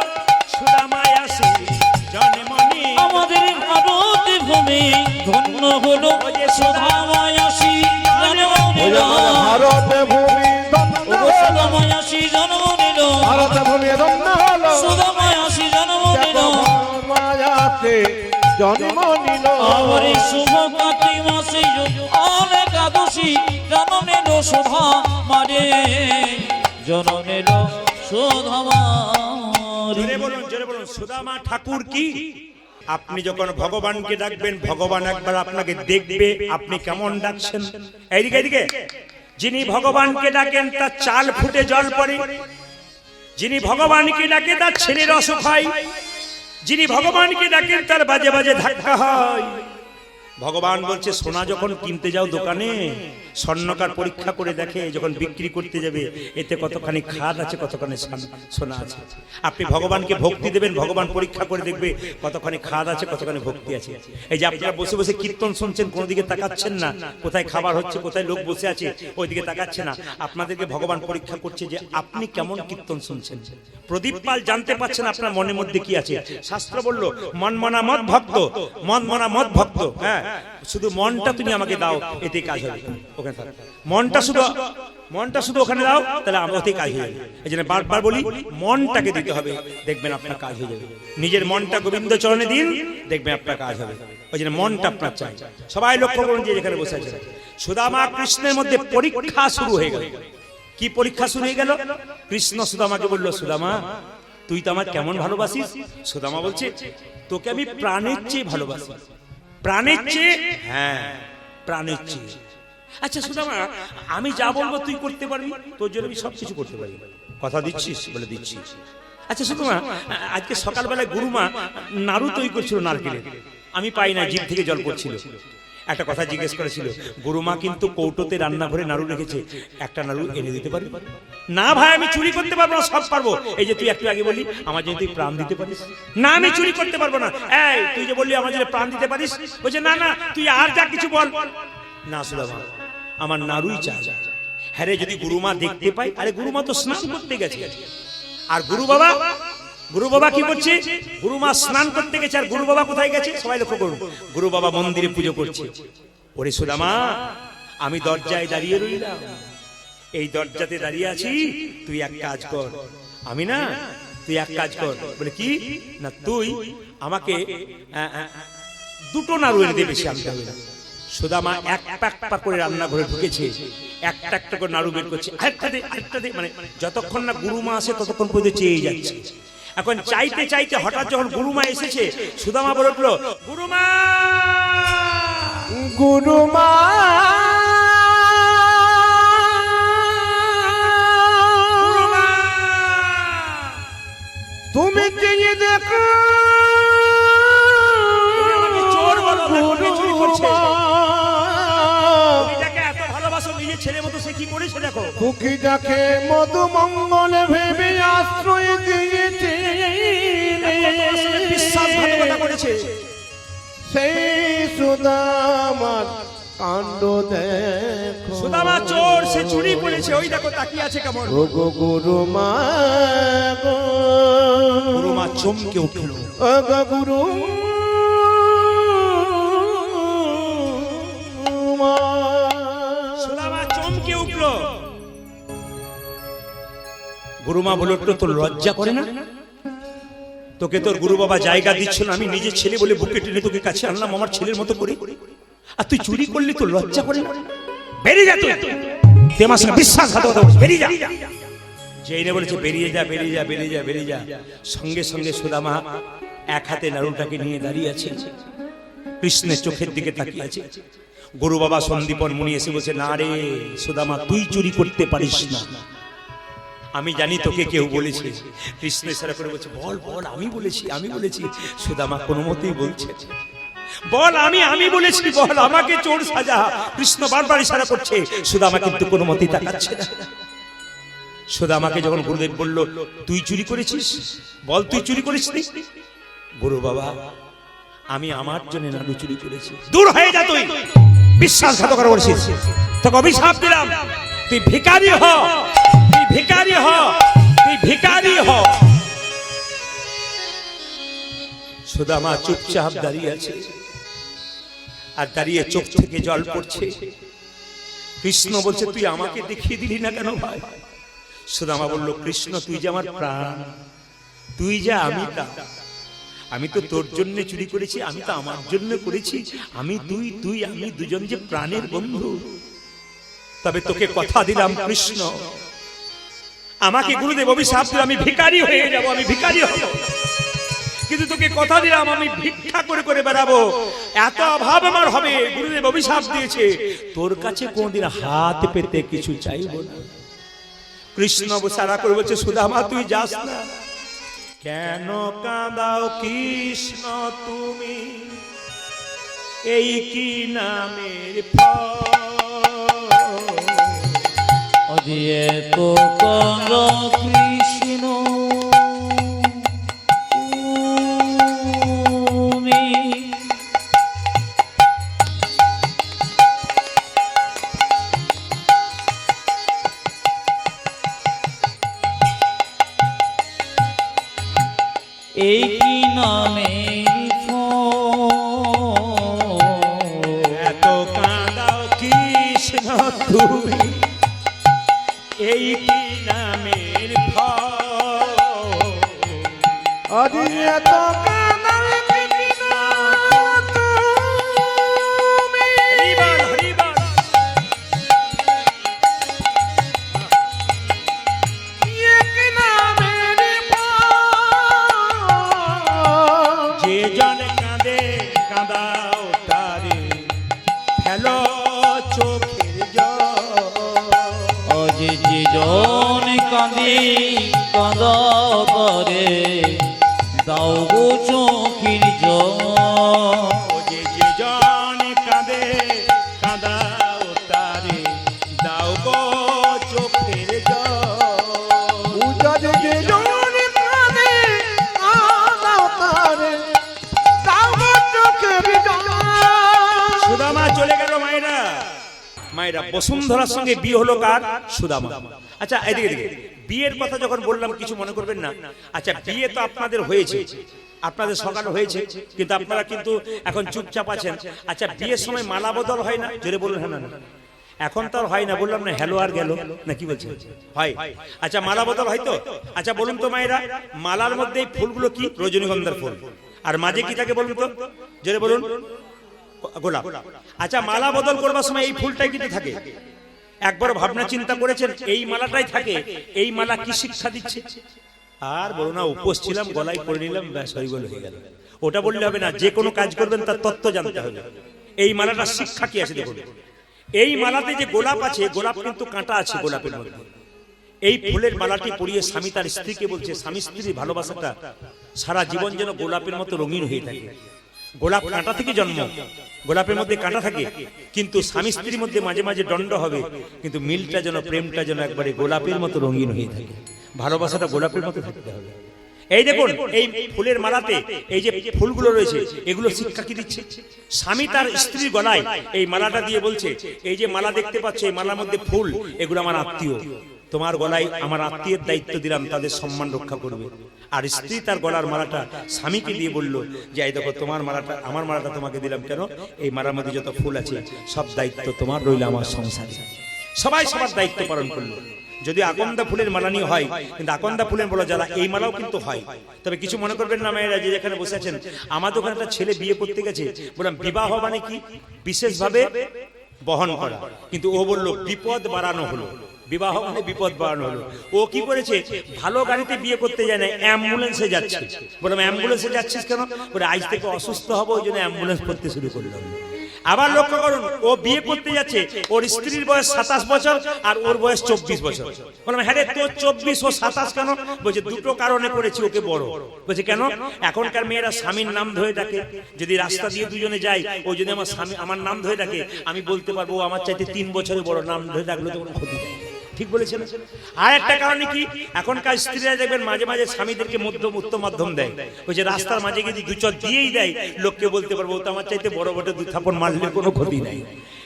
সুদামায় আসি জন্মনি। আমাদের ভারত ভূমি ধন্য হলো শোভাময় আসি জন্ম নিল, ভারত ভূমি ধন্য শোভাময় আসি জন্ম নিল, ভারত ভূমি ধন্য হলো। শোভাময় আসি জন্ম নিল। মায়াতে জন্ম নিল। আমার শুভ কার্তিক মাসে একাদশী, জন্ম নিল শোভা মারে, জন্ম নিল শোভা মারে। জোরে বলুন, জোরে বলুন। সুদামা ঠাকুর কি? আপনি যখন ভগবানকে ডাকবেন, ভগবান একবার আপনাকে দেখবে আপনি কেমন ডাকছেন। এইদিকে এইদিকে। যিনি ভগবানকে ডাকেন তার চাল ফুটে জল পড়ে, যিনি ভগবানকে ডাকে তার ছেলের অসুখ হয়, যিনি ভগবানকে ডাকেন তার বাজে বাজে ধাক্কা হয়। ভগবান বলছে সোনা যখন কিনতে যাও দোকানে, স্বর্ণকার পরীক্ষা করে দেখে যখন বিক্রি করতে যাবে এতে কতখানি খাদ আছে কতখানি সোনা আছে। আপনি ভগবানকে ভক্তি দেবেন, ভগবান পরীক্ষা করে দেখবে কতখানি খাদ আছে কতখানি ভক্তি আছে। এই যে আপনারা বসে বসে কীর্তন শুনছেন, কোনো দিকে তাকাচ্ছেন না, কোথায় খাবার হচ্ছে কোথায় লোক বসে আছে ওইদিকে তাকাচ্ছে না। আপনাদেরকে ভগবান পরীক্ষা করছে যে আপনি কেমন কীর্তন শুনছেন। প্রদীপ পাল জানতে পারছেন আপনার মনের মধ্যে কি আছে। শাস্ত্র বলল মন মনা মত ভক্ত, মন মনা মত ভক্ত। হ্যাঁ, শুধু মনটা তুমি আমাকে দাও, এতে কাজ হবে। ওখানে থাক, মনটা শুধু ওখানে দাও, তাহলে আমাকে কাজ হয়ে যাবে। এই জন্য বারবার বলি মনটাকে দিতে হবে, দেখবেন আপনার কাজ হয়ে যাবে। নিজের মনটা গোবিন্দ চরণে দিন, দেখবেন আপনার কাজ হবে। ওই জন্য মনটা আপনার চাই। সবাই লক্ষ্য করুন যে যেখানে বসে আছেন, সুদামা কৃষ্ণের মধ্যে পরীক্ষা শুরু হয়ে গেল। কি পরীক্ষা শুরু হয়ে গেল? কৃষ্ণ সুদামাকে বলল, সুদামা তুই তো আমার কেমন ভালোবাসিস? সুদামা বলছে, তোকে আমি প্রাণের চেয়ে ভালোবাসি। প্রাণের চেয়ে? হ্যাঁ, প্রাণের চেয়ে। আচ্ছা সুদামা, আমি যা বলবো তুই করতে পারবি? তোর জন্য আমি সবকিছু করতে পারি, কথা দিচ্ছিস? বলে দিচ্ছি। আচ্ছা সুদামা, আজকে সকালবেলায় গুরুমা নাড়ু তৈরি করছিল নারকেলের, আমি পাই না, জিভ থেকে জল পড়ছিল। একটা কথা জিজ্ঞেস করেছিল, গুরুমা কিন্তু কৌটোতে রান্নাঘরে নাড়ু রেখেছে, একটা নাড়ু এনে দিতে পারবি? না ভাই, আমি চুরি করতে পারবো না, সব পারবো। এই যে তুই একটু আগে বললি আমার যদি তুই প্রাণ দিতে পারিস, না আমি চুরি করতে পারবো না। এই তুই যে বললি আমার যদি প্রাণ দিতে পারিস, বলছে না না তুই আর যা কিছু বল। না সুদামা, আমার নাড়ুই চাই। হ্যাঁ রে, যদি গুরুমা দেখতে পাই, আরে গুরুমা তো স্নান করতে গেছে, আর গুরু বাবা কি করছে? গুরুমা স্নান করতে গেছে, আর গুরু বাবা কোথায় গেছে? সবাই লক্ষ্য করুন, গুরু বাবা মন্দিরে পুজো করছে। ওরে সুদামা, আমি দরজায় দাঁড়িয়ে রইলাম, এই দরজাতে দাঁড়িয়ে আছি, তুই এক কাজ কর। আমি না, তুই এক কাজ কর। বলে কি? না তুই আমাকে দুটো নাড়ু এনে দে, বেশি আনতে হবে না। সুদামা এক পাক করে রান্নাঘরে ঢুকেছে, একটা একটা করে নাড়ু বের করছে, আরেকটা দে, মানে যতক্ষণ না গুরুমা আসে ততক্ষণ পর্যন্ত চেয়ে যাচ্ছে। এখন চাইতে চাইতে হঠাৎ যখন গুরুমা এসেছে, সুদামা বলে উঠলো, গুরুমা গুরুমা তুমি কি দেখো? তুমি আমাকে চোর বলো, তুমি চুরি করছে। তুমি যাকে এত ভালোবাসো নিজের ছেলের মতো, সে কি করেছে দেখো। দুঃখী যাকে মধু মঙ্গলে ভেবে আশ্রয় দিয়েছে, বিশ্বাসঘাতকতা করেছে। সেই সুদামার কাণ্ড দেখো। সুদামা চোর, সে চুরি করেছে, ওই দেখো তাকিয়ে আছে কেমন। ও গো গুরুমা গো, গুরুমা চমকে উঠল। ও গো গুরু সুদামা চমকে উঠল। গুরুমা বলল, তোর লজ্জা করে না? তোকে তোর গুরু বাবা জায়গা দিচ্ছিল, আমি নিজের ছেলে বলে বুকে টেনে তোকে কাছে আনলাম আমার ছেলের মতো করে, আর তুই চুরি করলি, তোর লজ্জা করে না? বেরিয়ে যা তুই, তুই আমার সঙ্গে বিশ্বাসঘাতকতা করছিস, বেরিয়ে যা। যেই না বলেছে বেরিয়ে যা, বেরিয়ে যা, বেরিয়ে যা, বেরিয়ে যা, সঙ্গে সঙ্গে সুদামা এক হাতে নাড়ুটাকে নিয়ে দাঁড়িয়ে আছে, কৃষ্ণের চোখের দিকে তাকিয়ে আছে। গুরু বাবা সন্দীপন মুনি এসে বলছে, না রে সুদামা, তুই চুরি করতে পারিস না, আমি জানি তোকে কেউ বলেছে। কৃষ্ণ ইশারা করে বলছে, বল বল, আমি বলেছি। সুদামা কোনো মতেই বলছে, বল আমি বলেছি, বল, আমাকে চোর সাজা। কৃষ্ণ বারবার ইশারা করছে, সুদামা কিন্তু কোনো মতেই তাকাচ্ছে না। সুদামাকে যখন গুরুদেব বলল, তুই চুরি করেছিস, বল তুই চুরি করিসনি? গুরু বাবা, আমি আমার জন্য নাড়ু চুরি করেছি। দূর হয়ে যা তুই, বিশ্বাসঘাতকতা করেছিস, তোকে অভিশাপ দিলাম, তুই ভিখারি হ, তুই ভিখারি হ, তুই ভিখারি হ। সুদামা চুপচাপ দাঁড়িয়ে আছে, আর দাঁড়িয়ে চোখ থেকে জল পড়ছে। কৃষ্ণ বলছে, তুই আমাকে দেখিয়ে দিলি না কেন ভাই? সুদামা বলল, কৃষ্ণ তুই যে আমার প্রাণ, তুই যা আমি তা, আমি তো তোর জন্য চুরি করেছি, আমি তো আমার জন্য করেছি, আমি আমি দুজন যে প্রাণের বন্ধু। তবে তোকে কথা দিলাম কৃষ্ণ, আমাকে গুরুদেব অভিশাপ দিল, আমি ভিখারি হয়ে যাব, আমি ভিখারি হব, কিন্তু তোকে কথা দিলাম আমি ভিক্ষা করে করে বেড়াবো, এত অভাব আমার হবে। গুরুদেব অভিশাপ দিয়েছে, তোর কাছে কোনদিন হাত পেতে কিছু চাইবো না। কৃষ্ণ সারা করে বলছে, সুদামা তুই যাস না। কেন কাঁদাও কৃষ্ণ তুমি, এই কি নামের অজিয়ে তো কর কৃষ্ণ তুমি, এই কি নামের এত কাঁদাও কৃষ্ণ তুমি, এই কি নামের আজি এত কাঁদাও কৃষ্ণ তুমি, হরিবল হরিবল। এক নামের যে জন কাঁদে কাঁদাও তারে, ফেলো চোখের জল। অজি যে জন কাঁদি কাঁদ করে, দাও গো চোখের জল। যে জন কাঁদে মায়েরা বসুন্ধরার সঙ্গে বিয়ে হলো কার? সুদামা। আচ্ছা এদিকে এদিকে বিয়ের কথা যখন বললাম কিছু মনে করবেন না। আচ্ছা বিয়ে তো আপনাদের হয়েছে, আপনাদের সকালে হয়েছে, কিন্তু আপনারা কিন্তু এখন চুপচাপ আছেন। আচ্ছা বিয়ের সময় মালা বদল হয় না? জোরে বলুন হ্যাঁ না। এখন তো আর হয় না, বললাম না হ্যালো আর গেল না, কি বলছেন? হয়। আচ্ছা মালা বদল হয় তো? আচ্ছা বলুন তো মায়েরা, মালার মধ্যে এই ফুলগুলো কি? রজনীগন্ধার ফুল। আর মাঝে কি থাকে বলুন তো? জোরে বলুন। গোলাপ। আচ্ছা মালা বদল করবার সময় এই ফুলটাই কিন্তু থাকে। একবার ভাবনা চিন্তা করেছেন এই মালাটাই থাকে? এই মালা কি শিক্ষা দিচ্ছে? আর বলো না, উপোস ছিলাম, গলায় পরে নিলাম, ব্যাস হয়ে গেল। ওটা বললে হবে না, যে কোনো কাজ করবেন তার তত্ত্ব জানতে হবে। এই মালাটা শিক্ষা কি আছে দেখুন। এই মালাতে যে গোলাপ আছে, গোলাপ কিন্তু কাঁটা আছে গোলাপের মধ্যে। এই ফুলের মালাটি পরিয়ে স্বামী তার স্ত্রীকে বলছে, স্বামী স্ত্রীর ভালোবাসাটা সারা জীবন যেন গোলাপের মতো রঙিন হয়ে থাকে। গোলাপ কাঁটা থেকে জন্ম, গোলাপের মধ্যে কাঁটা থাকে, কিন্তু স্বামী স্ত্রীর মধ্যে মাঝে মাঝে দণ্ড হবে, কিন্তু মিলটা যেন, প্রেমটা যেন একবারে গোলাপের মতো রঙিন হয়ে থাকে। ভালোবাসাটা গোলাপের মতো থাকতে হবে। এই দেখুন এই ফুলের মালাতে এই যে ফুলগুলো রয়েছে, এগুলো শিক্ষা কি দিচ্ছে? স্বামী তার স্ত্রীর গলায় এই মালাটা দিয়ে বলছে, এই যে মালা দেখতে পাচ্ছ, এই মালার মধ্যে ফুল, এগুলো আমার আত্মীয়, তোমার গলায় আমার আত্মীয়ের দায়িত্ব দিলাম, তাদের সম্মান রক্ষা করবে। আর স্ত্রী তার গলার মালাটা স্বামীকে দিয়ে বলল যে এই দেখো তোমার মালাটা, আমার মালাটা তোমাকে দিলাম, কেন? এই মালার মধ্যে যত ফুল আছে সব দায়িত্ব তোমার রইল আমার সংসারে। সবাই সবার দায়িত্ব পালন করলো। যদি আকন্দা ফুলের মালা নিয়ে হয়, কিন্তু আকন্দা ফুলের বলা যারা, এই মালাও কিন্তু হয়। তবে কিছু মনে করবেন না মায়েরা, যে যেখানে বসে আছেন, আমাদের ওখানে একটা ছেলে বিয়ে করতে গেছে, বললাম বিবাহ মানে কি? বিশেষভাবে বহন করা, কিন্তু ও বললো বিপদ বাড়ানো হলো। বিবাহ মানে বিপদ বাড়ানো হলো। ও কি করেছে? ভালো গাড়িতে বিয়ে করতে যায় না, অ্যাম্বুলেন্সে যাচ্ছে। বললাম অ্যাম্বুলেন্সে যাচ্ছিস কেন? বলে আজ থেকে অসুস্থ হবো, ওই জন্য অ্যাম্বুলেন্স করতে শুরু করলাম। আবার লক্ষ্য করুন, ও বিয়ে করতে যাচ্ছে, ওর স্ত্রীর বয়স 27 বছর আর ওর বয়স 24 বছর। বললাম হ্যাঁ রে, তোর 24 ও 27 কেন? বলছে দুটো কারণে করেছি ওকে বড়। বলছে কেন? এখনকার মেয়েরা স্বামীর নাম ধরে ডাকে। যদি রাস্তা দিয়ে দুজনে যাই, ওই জন্য আমার স্বামী আমার নাম ধরে ডাকে, আমি বলতে পারবো ও আমার চাইতে 3 বছরের বড়, নাম ধরে ডাকলে তো কোনো ক্ষতি নেই। ঠিক বলেছেন। আর একটা কারণে কি, এখনকার স্ত্রীরা দেখবেন মাঝে মাঝে স্বামীদেরকে উত্তম মাধ্যম দেয়। ওই যে রাস্তার মাঝে গিয়ে দুচর দিয়েই দেয়, লোককে বলতে পারবো ও তো আমার চাইতে বড় বড়, 2 থাপড় মারলে কোনো ক্ষতি নাই।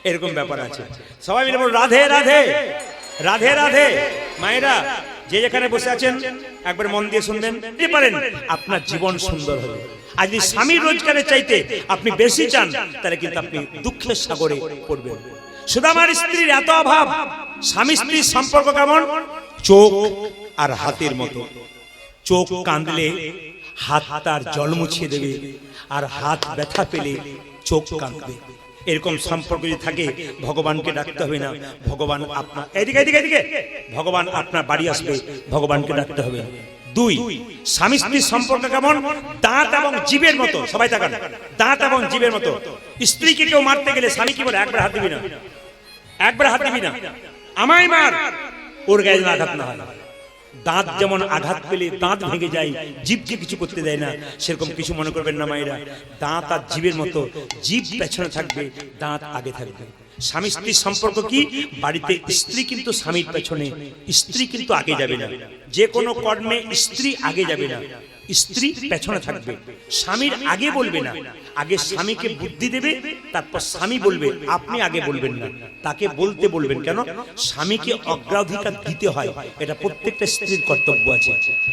এরকম ব্যাপার আছে। সবাই মিলে বলুন রাধে রাধে, রাধে রাধে। মায়েরা যে যেখানে বসে আছেন একবার মন দিয়ে শুনবেন, পারেন আপনার জীবন সুন্দর হবে। আর যদি স্বামীর রোজগারের চাইতে আপনি বেশি চান, তাহলে কিন্তু আপনি দুঃখের সাগরে পড়বেন। সুদামার স্ত্রীর এত অভাব, স্বামী স্ত্রীর সম্পর্ক কেমন? চোখ আর হাতের মতো। চোখ কাঁদলে হাত তার জল মুছিয়ে দেবে, আর হাত ব্যথা পেলে চোখ কাঁদবে। এরকম সম্পর্ক যদি থাকে, ভগবানকে ডাকতে হবে না, ভগবান আপনার এদিকে এদিকে এদিকে ভগবান আপনার বাড়ি আসবে, ভগবানকে ডাকতে হবে। 2, স্বামী স্ত্রীর সম্পর্ক কেমন? দাঁত এবং জীবের মতো। সবাই তাকান, দাঁত এবং জীবের মতো। স্ত্রীকে কেউ মারতে গেলে স্বামী কি বলে? একবার হাত দিবি না, একবার হাত দিবি না, আমায় মার, ওর গায়ে যেন আঘাত না হয়। দাঁত যেমন আঘাত পেলে দাঁত ভেঙে যায়, জীবকে কিছু করতে দেয় না, সেরকম কিছু মনে করবেন না মায়েরা। দাঁত আর জীবের মতো, জীব পেছনে থাকবে, দাঁত আগে থাকবে। স্বামী স্ত্রীর সম্পর্ক কি? বাড়িতে স্ত্রী কিন্তু স্বামীর পেছনে, স্ত্রী কিন্তু আগে যাবে না। যে কোনো কর্মে স্ত্রী আগে যাবে না, স্ত্রী পেছনে থাকবে। স্বামীর আগে বলবে না, আগে স্বামীকে বুদ্ধি দেবে, তারপর স্বামী বলবে। আপনি আগে বলবেন না, তাকে বলতে বলবেন। কেন? স্বামীকে অগ্রাধিকার দিতে হয়, এটা প্রত্যেকটা স্ত্রীর কর্তব্য আছে।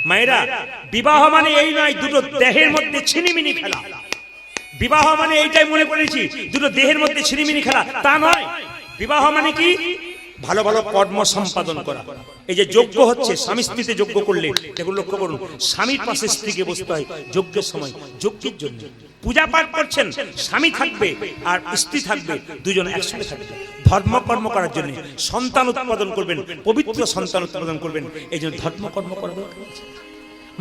মায়েরা, বিবাহ মানে এই নয় দুটো দেহের মধ্যে ছিনিমিনি খেলা। বিবাহ মানে এইটাই মনে করেছি দুটো দেহের মধ্যে ছিনিমিনি খেলা, তা নয়। বিবাহ মানে কি? ভালো ভালো কর্ম সম্পাদন করা। এই যে যজ্ঞ হচ্ছে, স্বামী স্ত্রীতে যজ্ঞ করলে দেখুন, লক্ষ্য করুন, স্বামীর পাশে স্ত্রীকে বসতে হয় যজ্ঞের সময়, যজ্ঞের জন্য। পূজা পাঠ করছেন, স্বামী থাকবে আর স্ত্রী থাকবে, দুজন একসঙ্গে থাকবে ধর্মকর্ম করার জন্য। সন্তান উৎপাদন করবেন, পবিত্র সন্তান উৎপাদন করবেন, এই জন্য ধর্মকর্ম করা দরকার আছে।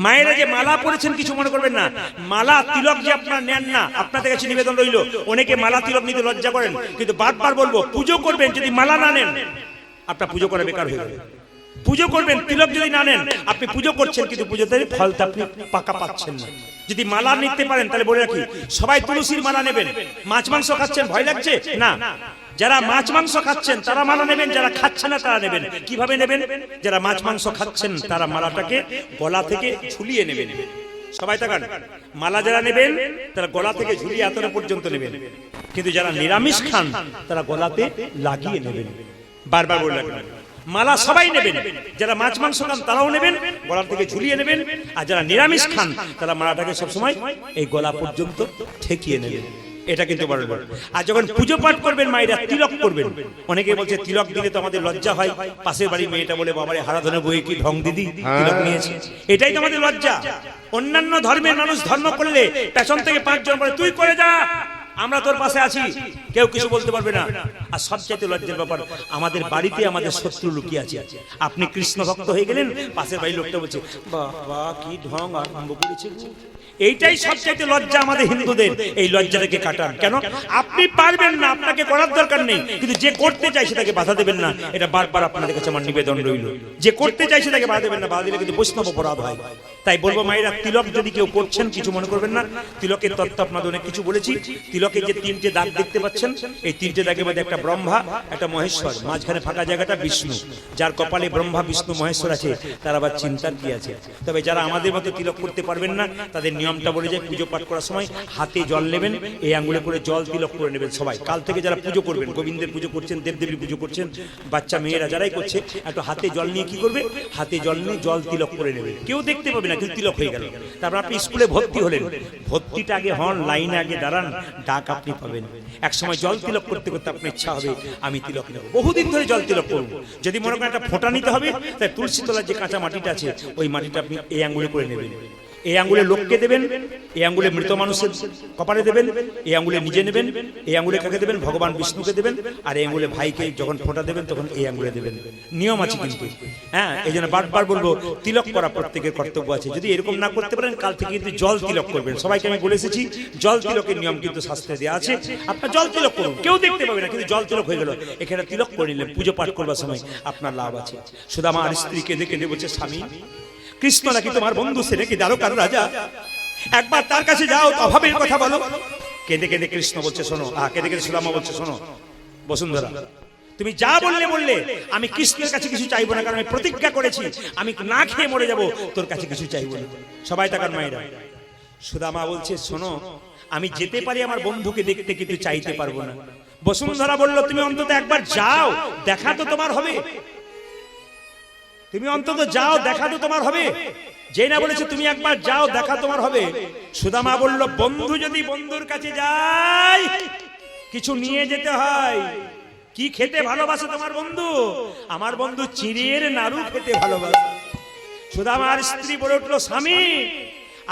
মায়েরা যে মালা পরেছেন কিছু মনে করবেন না, মালা তিলক যে আপনারা নেন না, আপনাদের কাছে নিবেদন রইল। অনেকে মালা তিলক নিতে লজ্জা করেন, কিন্তু বারবার বলবো পুজো করবেন, যদি মালা না নেন আপনার পুজো করা বেকার হয়ে যাবে। পুজো করবেন, তিলক যদি না নেন, আপনি পুজো করছেন কিন্তু পুজোতে ফলটা আপনি পাকা পাচ্ছেন না। যদি মালা নিতে পারেন তাহলে বলে রাখি, সবাই তুলসীর মালা নেবেন। মাছ মাংস খাচ্ছেন, ভয় লাগছে না, যারা মাছ মাংস খাচ্ছেন তারা মালা নেবেন, যারা খাচ্ছেন না তারা নেবেন। কিভাবে নেবেন? যারা মাছ মাংস খাচ্ছেন তারা মালাটাকে গলা থেকে ঝুলিয়ে নেবেন। সবাই তাকান, মালা যারা নেবেন তারা গলা থেকে ঝুলিয়ে এতটা পর্যন্ত নেবেন, কিন্তু যারা নিরামিষ খান তারা গলাতে লাগিয়ে নেবেন। বারবার বলে রাখবেন, মালা সবাই নেবেন, যারা মাছ মাংস খান তারাও নেবেন, গলা থেকে ঝুলিয়ে নেবেন, আর যারা নিরামিষ খান তারা মালাটাকে সবসময় এই গলা পর্যন্ত ঠেকিয়ে নেবেন। এটা কিন্তু বড় ব্যাপার। আর যখন পুজো পাঠ করবেন মায়েরা তিলক করবেন। অনেকে বলছে তিলক দিলে তো আমাদের লজ্জা হয়, পাশের বাড়ির মেয়েটা বলে বাবারে হারাধনে বই কি ঢং দিদি তিলক নিয়েছে, এটাই তো আমাদের লজ্জা। অন্যান্য ধর্মের মানুষ ধর্ম করলে পেছন থেকে 5 জন বলে তুই করে যা, আমরা তোর পাশে আছি, কেউ কিছু বলতে পারবে না। আর সবচাইতে লজ্জার ব্যাপার, আমাদের বাড়িতে আমাদের শত্রু লুকিয়ে আছে। আপনি কৃষ্ণ ভক্ত হয়ে গেলেন, পাশের বাড়ির লোকটা বলছে বাবা কি ঢং আরম্ভ করেছে। এইটাই সবচাইতে লজ্জা আমাদের হিন্দুদের। এই লজ্জাটাকে কাটান। কেন? আপনি পারবেন না, আপনাকে করার দরকার নেই, কিন্তু যে করতে চাই সেটাকে বাধা দেবেন না। এটা বারবার আপনাদের কাছে আমার নিবেদন রইল, যে করতে চাই সেটাকে বাধা দেবেন না, বাধা দিলে কিন্তু বৈষ্ণব অপরাধ হয়। তাই বলবো মায়েরা, তিলক যদি কেউ করছেন কিছু মনে করবেন না। তিলকের তত্ত্ব আপনাদের অনেক কিছু বলেছি। তিলকের যে 3টে দাগ দেখতে পাচ্ছেন, এই 3টে দাগের মধ্যে একটা ব্রহ্মা, একটা মহেশ্বর, মাঝখানে ফাঁকা জায়গাটা বিষ্ণু। যার কপালে ব্রহ্মা বিষ্ণু মহেশ্বর আছে তার আবার চিন্তার কি আছে। তবে যারা আমাদের মতো তিলক করতে পারবেন না, তাদের নিয়মটা বলে যায়, পুজো পাঠ করার সময় হাতে জল নেবেন, এই আঙ্গুলে করে জল তিলক করে নেবেন। সবাই কাল থেকে যারা পুজো করবেন, গোবিন্দের পুজো করছেন, দেবদেবীর পুজো করছেন, বাচ্চা মেয়েরা যারাই করছে, একটু হাতে জল নিয়ে কি করবে, হাতে জল নিয়ে জল তিলক করে নেবে। কেউ দেখতে পাবে না, কিন্তু তিলক হয়ে গেল। তারপর আপনি স্কুলে ভর্তি হলেন, ভর্তিটা আগে হন, লাইনে আগে দাঁড়ান, ডাক আপনি পাবেন। এক সময় জল তিলক করতে করতে আপনার ইচ্ছা হবে আমি তিলক নেব, বহুদিন ধরে জল তিলক করব। যদি মনে করেন একটা ফোঁটা নিতে হবে, তাই তুলসী তলার যে কাঁচা মাটিটা আছে ওই মাটিটা আপনি এই আঙ্গুলে করে নেবেন। এই আঙ্গুলে লোককে দেবেন, এই আঙ্গুলে মৃত মানুষের কপালে দেবেন, এই আঙ্গুলে নিজে নেবেন, এই আঙ্গুলে কাকে দেবেন, ভগবান বিষ্ণুকে দেবেন, আর এই আঙ্গুলে ভাইকে যখন ফোঁটা দেবেন তখন এই আঙ্গুলে দেবেন। নিয়ম আছে কিন্তু, হ্যাঁ, এই জন্য বারবার বলবো তিলক করা প্রত্যেকের কর্তব্য আছে। যদি এরকম না করতে পারেন, কাল থেকে কিন্তু জল তিলক করবেন। সবাইকে আমি বলে এসেছি, জল তিলকের নিয়ম কিন্তু শাস্ত্রে দেওয়া আছে। আপনার জল তিলক করুন, কেউ দেখতে পাবে না, কিন্তু জল তিলক হয়ে গেল, এখানে তিলক করে নিলেন, পুজো পাঠ করবার সময় আপনার লাভ আছে। সুদামা আর স্ত্রীকে দেখে বলছে, স্বামী কৃষ্ণ নাকি তোমার বন্ধু, সে নাকি দ্বারকার রাজা, একবার তার কাছে যাও, অভাবের কথা বলো। কেঁদে কেঁদে কৃষ্ণ বলছে শোনো, কেঁদে কেঁদে সুদামা বলছে শোনো বসুন্ধরা, তুমি যা বললে আমি কৃষ্ণের কাছে কিছু চাইবো না, কারণ আমি প্রতিজ্ঞা করেছি আমি না খেয়ে মরে যাব, তোর কাছে কিছু চাইবো না। সবাই তাকান মায়েরা। সুদামা বলছে শোনো, আমি যেতে পারি আমার বন্ধুকে দেখতে, কিন্তু চাইতে পারবো না। বসুন্ধরা বলল তুমি অন্তত একবার যাও, দেখা তো তোমার হবে, তুমি অন্তত যাও, দেখা তো তোমার হবে। যে না বলেছে তুমি একবার যাও, দেখা তোমার হবে। সুদামা বলল বন্ধু যদি বন্ধুর কাছে যায় কিছু নিয়ে যেতে হয়। কি খেতে ভালোবাসে তোমার বন্ধু? আমার বন্ধু চিড়ের নাড়ু খেতে ভালোবাসে। সুদামার স্ত্রী বলে উঠলো, স্বামী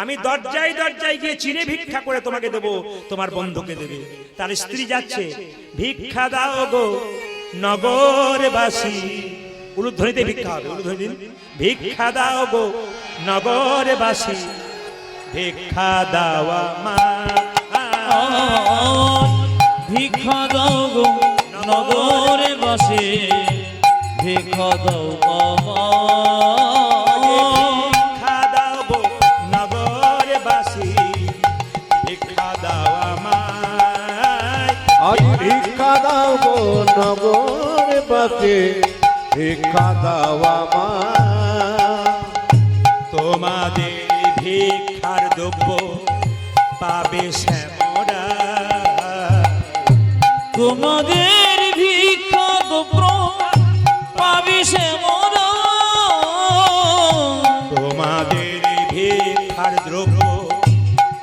আমি দরজায় দরজায় গিয়ে চিড়ে ভিক্ষা করে তোমাকে দেবো, তোমার বন্ধুকে দেবে। তার স্ত্রী যাচ্ছে, ভিক্ষা দাও গো নগরবাসী, উলুধ্বনিতে ভিক্ষা হবে, উলুধ্বনি দিন, ভিক্ষা দাও গো নগরবাসী, ভিক্ষা দাওয়া মা, ভিক্ষা দাও গো নগরে বাসে, ভিক্ষা দাও ভিক্ষা দাও গো নগরবাসী, ভিক্ষা দাওয়া মা, ভিক্ষা দাও গো নগরবাসী, ভিক্ষা দাওয়া মা, তোমাদের ভিক্ষার দ্রব্য পাবে শ্যামরা, তোমাদের ভিক্ষা দ্রব্য পাবে শ্যামরা, তোমাদের ভিক্ষার দ্রব্য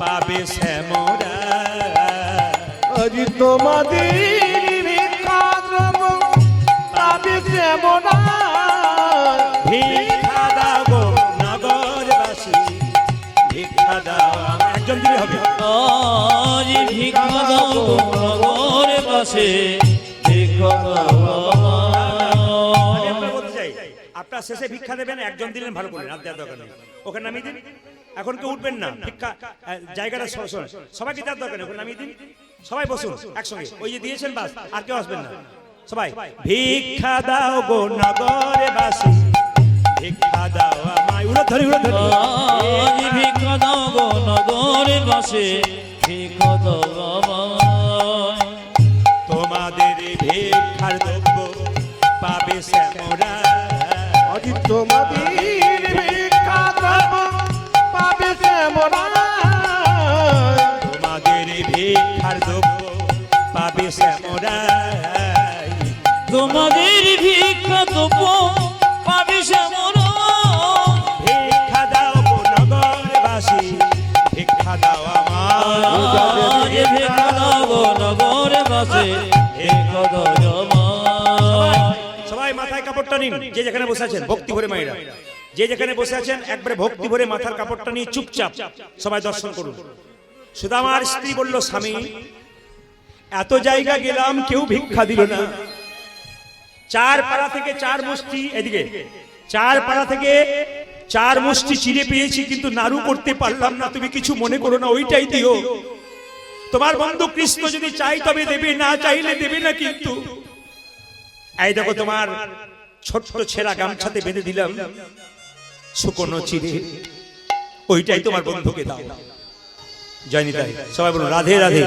পাবে শ্যামরা, আজ তোমাদের ভিক্ষা দ্রব্য পাবে শ্যামরা, ভিক্ষা দাও গো নগরবাসী, ভিক্ষা দাও। একজন দিলে হবে। আজ ভিক্ষা দাও গো নগরে বাসে, ভিক্ষা দাও। আমি আপনাকে বলতে চাই, আপনার শেষে ভিক্ষা দেবেন, একজন দিলেন ভালো করলেন, আর দেওয়ার দরকার নেই, ওখানে নামিয়ে দিন। এখন কেউ উঠবেন না, ভিক্ষা জায়গাটা সবাইকে দেওয়ার দরকার নেই, ওখানে নামিয়ে দিন। সবাই বসুন একসঙ্গে, ওই যে দিয়েছেন বাস, আর কেউ আসবেন না। সবাই ভিক্ষা দাও গো নগরবাসী, ভিক্ষা দাও আমায়, উলুধ্বনি উলুধ্বনি। আজ ভিক্ষা দাও গো নগরে বাসে, ভিক্ষা দাও আমায়। তোমাদের ভিক্ষার দ্রব্য পাবে শ্যামরা, আজ তোমাদের ভিক্ষা দ্রব্য পাবে শ্যামরা, শ্যামরায় তোমাদের ভিক্ষার দ্রব্য পাবে শ্যামরাই। তোমাদের ভিক্ষা দেব পাবে শ্যামরায়। ভিক্ষা দাও গো নগরবাসী, ভিক্ষা দাও আমার। ভিক্ষা দাও গো নগরবাসী, ভিক্ষা দাও আমার। সবাই মাথায় কাপড়টা নিন, যে যেখানে বসে আছেন ভক্তি ভরে মায়েরা, যে যেখানে বসে আছেন একবারে ভক্তি ভরে মাথার কাপড়টা নিয়ে চুপচাপ সবাই দর্শন করুন। সুদামার স্ত্রী বলল, স্বামী এত জায়গা গেলাম কেউ ভিক্ষা দিল না, চার পাড়া থেকে চার মুষ্টি, এদিকে চার পাড়া থেকে চার মুষ্টি চিড়ে পেয়েছি কিন্তু নাড়ু করতে পারলাম না, তুমি কিছু মনে করো না, ওইটাই দিও। তোমার বন্ধু কৃষ্ণ যদি চাই তবে দেবে, না চাইলে দেবে না। কিন্তু এই দেখো তোমার ছোট্ট ছেঁড়া গামছাতে বেঁধে দিলাম শুকনো চিড়ে, ওইটাই তোমার বন্ধুকে দাও। জয় নিতাই। সবাই বলুন রাধে রাধে।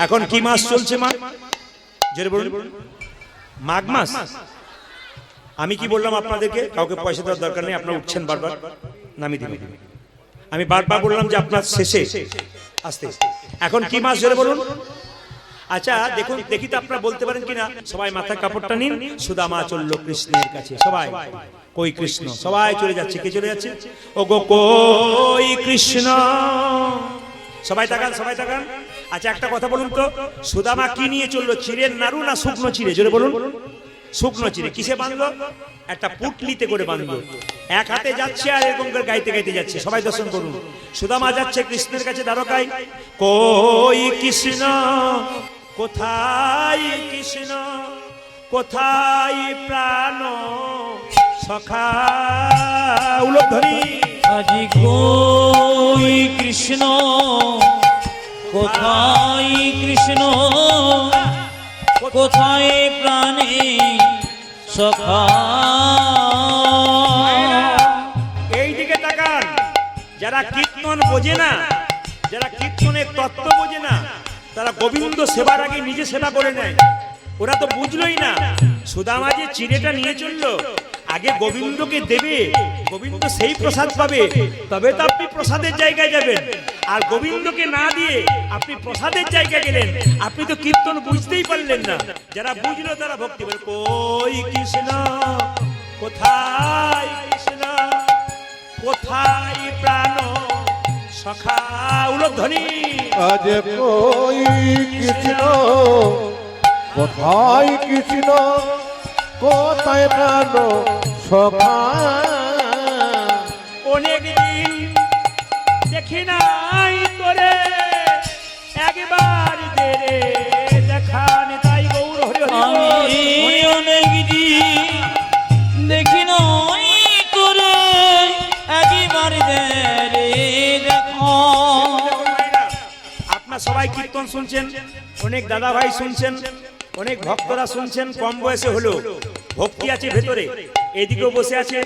এখন কি মাস চলছে মা? জোরে বলুন। মাঘ মাস। আমি কি বললাম আপনাদেরকে? কাউকে পয়সা দেওয়ার দরকার নেই, আপনারা উঠছেন বারবার, নামিয়ে দিবেন। আমি বারবার বললাম যে আপনার শেষে আস্তে। এখন কি মাস জোরে বলুন। আচ্ছা দেখুন, দেখি তো আপনারা বলতে পারেন কিনা। সবাই মাথার কাপড়টা নিন। সুদামা চললো কৃষ্ণের কাছে। সবাই কই কৃষ্ণ, সবাই চলে যাচ্ছে। কে চলে যাচ্ছে? ও গো কই কৃষ্ণ। সবাই তাকান, সবাই তাকান। আচ্ছা একটা কথা বলুন তো, সুদামা কি নিয়ে চললো? চিড়ের নাড়ু না শুকনো চিড়ে? জোরে বলুন। শুকনো চিড়ে। কিসে বাঁধলো? একটা পুটলিতে করে বাঁধলো। এক হাতে যাচ্ছে আর এরকম করে গাইতে গাইতে যাচ্ছে। সবাই দর্শন করুন। সুদামা যাচ্ছে কৃষ্ণের কাছে দ্বারকায়। কই কৃষ্ণ, কোথায় কৃষ্ণ, কোথায় প্রাণ সখা উলধ্বনি। আজি কই কৃষ্ণ, কোথায় কৃষ্ণ, কোথায় প্রাণে সখা। এই দিকে তাকান। যারা কীর্তন বোঝে না, যারা কীর্তনের তত্ত্ব বোঝে না, তারা গোবিন্দ সেবার আগে নিজে সেবা করে নেয়। ওরা তো বুঝলোই না। সুদামা যে চিড়েটা নিয়ে চললো, আগে গোবিন্দকে দেবে, গোবিন্দ সেই প্রসাদ পাবে, তবে তো আপনি প্রসাদের জায়গায় যাবেন। আর গোবিন্দকে না দিয়ে আপনি প্রসাদের জায়গায় গেলেন, আপনি তো কীর্তন বুঝতেই পারলেন না। যারা বুঝলো তারা ভক্তি বলে, কই কৃষ্ণ, কোথায় কৃষ্ণ, কোথায় প্রাণ সখা উলধ্বনি। আজ কই কৃষ্ণ, কোথায় কৃষ্ণ, কোথায় প্রাণ সখা। অনেক দিন দেখি নাই তোরে, একবার দে রে দেখা। নিতাই গৌর হরি হরি বল। আমি অনেক দিন দেখি নাই তোরে, একবার দে রে দেখা। আপনার সবাই কীর্তন শুনছেন, অনেক দাদা ভাই শুনছেন, অনেক ভক্তরা শুনছেন। কম বয়সে হলো ভক্তি আছে ভেতরে। এদিকেও বসে আছে,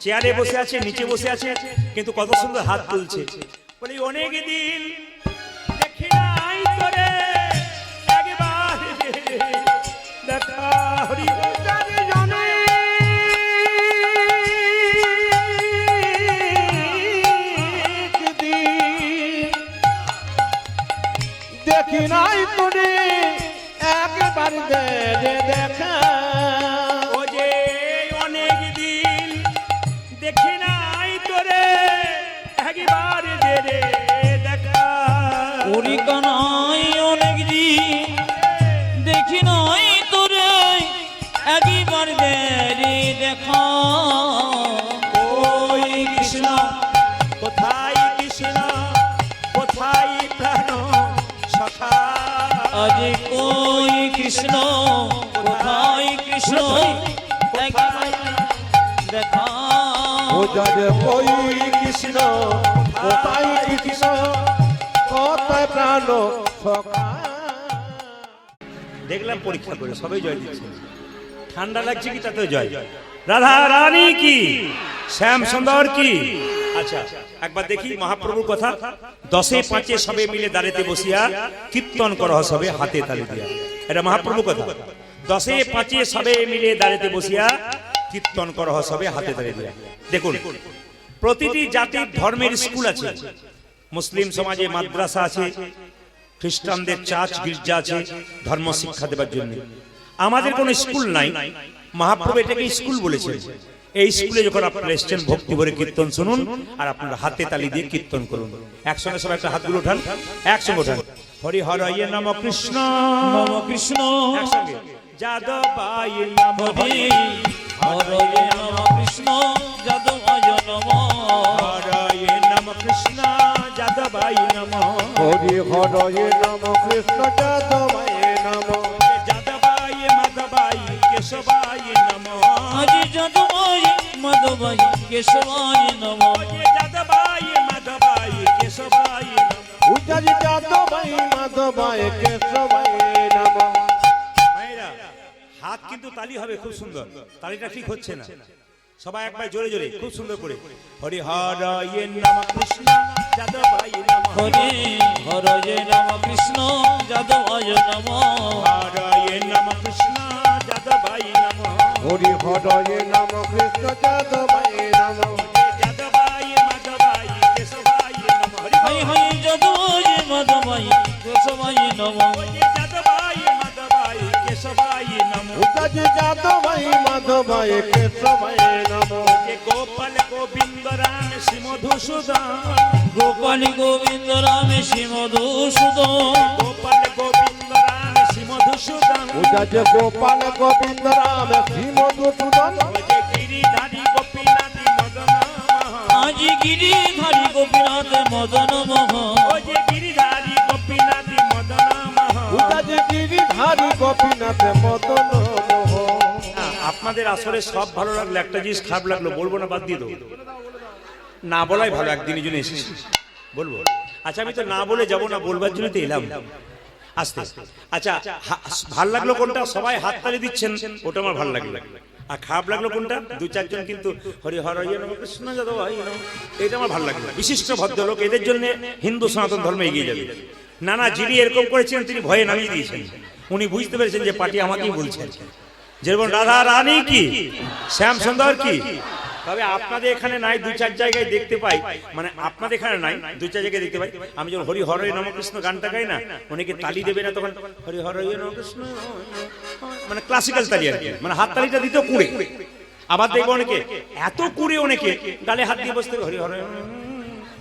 চেয়ারে বসে আছে, নিচে বসে আছে, কিন্তু কত সুন্দর হাত তুলছে। বলি অনেক দিন দেখি নাই তোরে, একবার দেখা। হরি দেখি নাই তোরে, একবার দে রে দেখা। ও যে অনেক দিন দেখি নাই তোরে, একবার দে রে দেখা। ওরি কানাই অনেক দিন দেখি নাই তোরে, একবার দে রে দেখা। ওই কৃষ্ণ, কোথায় কৃষ্ণ, কোথায় প্রাণ সখা। আজ কই কৃষ্ণ, কোথায় কৃষ্ণ, একবার দেখা। ও যাজ কই কৃষ্ণ, কোথায় কৃষ্ণ, কোথায় প্রাণ সখা। দেখলাম পরীক্ষা করে সবাই জয় দিচ্ছে। ঠান্ডা লাগছে কি তাতেও জয়। রাধা রানী কি, শ্যাম সুন্দর কি। আচ্ছা একবার দেখি মহাপ্রভুর কথা। 10-5 সবে মিলে দাঁড়াতে বসিয়া কীর্তন করহ সবে হাতে তালি দিয়া। এটা মহাপ্রভুর কথা। 10-5 সবে মিলে দাঁড়াতে বসিয়া কীর্তন করহ সবে হাতে তালি দিয়া। দেখুন প্রতিটি জাতির ধর্মের স্কুল আছে। মুসলিম সমাজে মাদ্রাসা আছে, খ্রিস্টানদের চার্চ গির্জা আছে ধর্ম শিক্ষা দেবার জন্য। আমাদের কোনো স্কুল নাই। মহাপ্রভু এটাকে স্কুল বলেছেন। এই স্কুলে যখন আপনারা এসছেন, ভক্তি ভরে কীর্তন শুনুন আর আপনারা হাতে তালি দিয়ে কীর্তন করুন। একসঙ্গে সবাই একটা হাতগুলো উঠান, একসঙ্গে উঠান। হরি হরয়ে নম কৃষ্ণ নম কৃষ্ণ একসঙ্গে যাদবায় নম হরি হরয়ে নম কৃষ্ণ যাদবায় নম হরয়ে নম কৃষ্ণ যাদবায় নম হরি হরয়ে নম কৃষ্ণ যাদবায় নম যাদবায় মাধবায় কেশবায় নম আজি যাদবায় মাধবায় কেশবায় নম যাদবায় মাধবায় কেশবায় নম। উজাজি যাদবায় মাধবায় কেশবায় নম। মায়েরা, হাত কিন্তু তালি হবে খুব সুন্দর। তালিটা ঠিক হচ্ছে না, সবাই একবার জোরে জোরে খুব সুন্দর করে। হরি হরয়ে নম কৃষ্ণ যাদবায় নম হরি হরয়ে নম কৃষ্ণ যাদবায় নম হরয়ে নম কৃষ্ণ যাদবায় নম হরি হরয়ে নম কৃষ্ণ যাদবায় নম যাদবায় মাধবায় কেশবায় নম হরি হাই হাই যাদবায় মাধবায় কেশবায় নম যাদবায় মাধবায় কেশবায় নম উজাজি যাদবায় মাধবায় কেশবায় নম গোপাল গোবিন্দ রাম শ্রী মধুসূদন গোপাল গোবিন্দ রাম শ্রী মধুসূদন গোপাল গোবিন্দ রাম শ্রী মধুসূদন উজাজি গোপাল গোবিন্দ রাম শ্রী মধুসূদন গিরিধারী গোপীনাথী মদন আজি গিরিধারী গোপীনাথ মদন মোহন গিরিধারী গোপীনাথী মদন উজাজি গিরিধারী গোপীনাথ মদন মোহন। আপনাদের আসলে সব ভালো লাগলো, একটা জিনিস খারাপ লাগলো বলবো না, বাদ দিয়ে দেবো। না বলাই ভালো, একদিনের জন্য এসেছি বলবো। আচ্ছা আমি তো না বলে যাবো না, বলবার জন্য তো এলাম। আস্তে আচ্ছা, ভাল লাগলো কোনটা? সবাই হাততালি দিচ্ছেন, ওটা আমার ভালো লাগলো। আর খারাপ লাগলো কোনটা? দু চারজন কিন্তু হরি হরয়ে নম কৃষ্ণ যাদবায় নম, এটা আমার ভালো লাগলো। বিশিষ্ট ভদ্রলোক, এদের জন্য হিন্দু সনাতন ধর্ম এগিয়ে যাবে। না না, যিনি এরকম করেছেন তিনি ভয়ে নামিয়ে দিয়েছেন। উনি বুঝতে পেরেছেন যে পার্টি আমাকেই বলছেন, যেমন রাধা রানী কি, শ্যাম সুন্দর কি। তবে আপনাদের এখানে নাই, দু চার জায়গায় দেখতে পাই, মানে আপনাদের এখানে নাই, দু চার জায়গায় দেখতে পাই। আমি যখন হরি হরয়ে নম কৃষ্ণ গানটা গাই না, অনেকে তালি দেবে না, তখন হরি হরয়ে নম কৃষ্ণ, মানে ক্লাসিক্যাল তালি আর কি, মানে হাত তালিটা দিত কুড়ে। আবার দেখবো অনেকে এত কুড়ে, অনেকে গালে হাত দিয়ে বসতে হরি হরয়ে,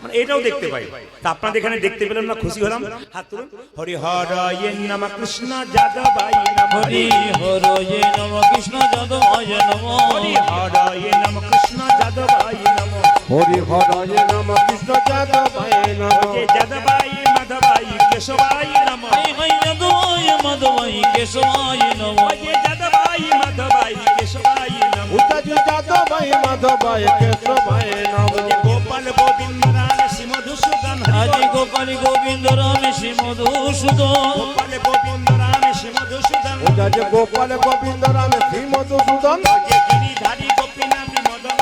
মানে এটাও দেখতে পাই। তা আপনাদের এখানে দেখতে পেলাম না, খুশি হলাম। হাত তুলুন। হরি হরয়ে নম কৃষ্ণ যাদবায় নম হরি হরয়ে নম কৃষ্ণ যাদবায় নম হরি হরয়ে নম কৃষ্ণ যাদবায় নম হরি হরয়ে নম কৃষ্ণ যাদবায় নম যাদবায় মাধবায় কেশবায় নম হাই হাই যাদবায় মাধবায় কেশবায় নম যাদবায় মাধবায় কেশবায় নম উজাজি যাদবায় মাধবায় কেশবায় নম গোপাল গোবিন্দ রাম শ্রী মধুসূদন আজি গোপাল গোবিন্দ রাম শ্রী মধুসূদন গোপাল গোবিন্দ রাম শ্রী মধুসূদন উজাজি গোপাল গোবিন্দ রাম শ্রী মধুসূদন গিরিধারী গোপীনাথী মদন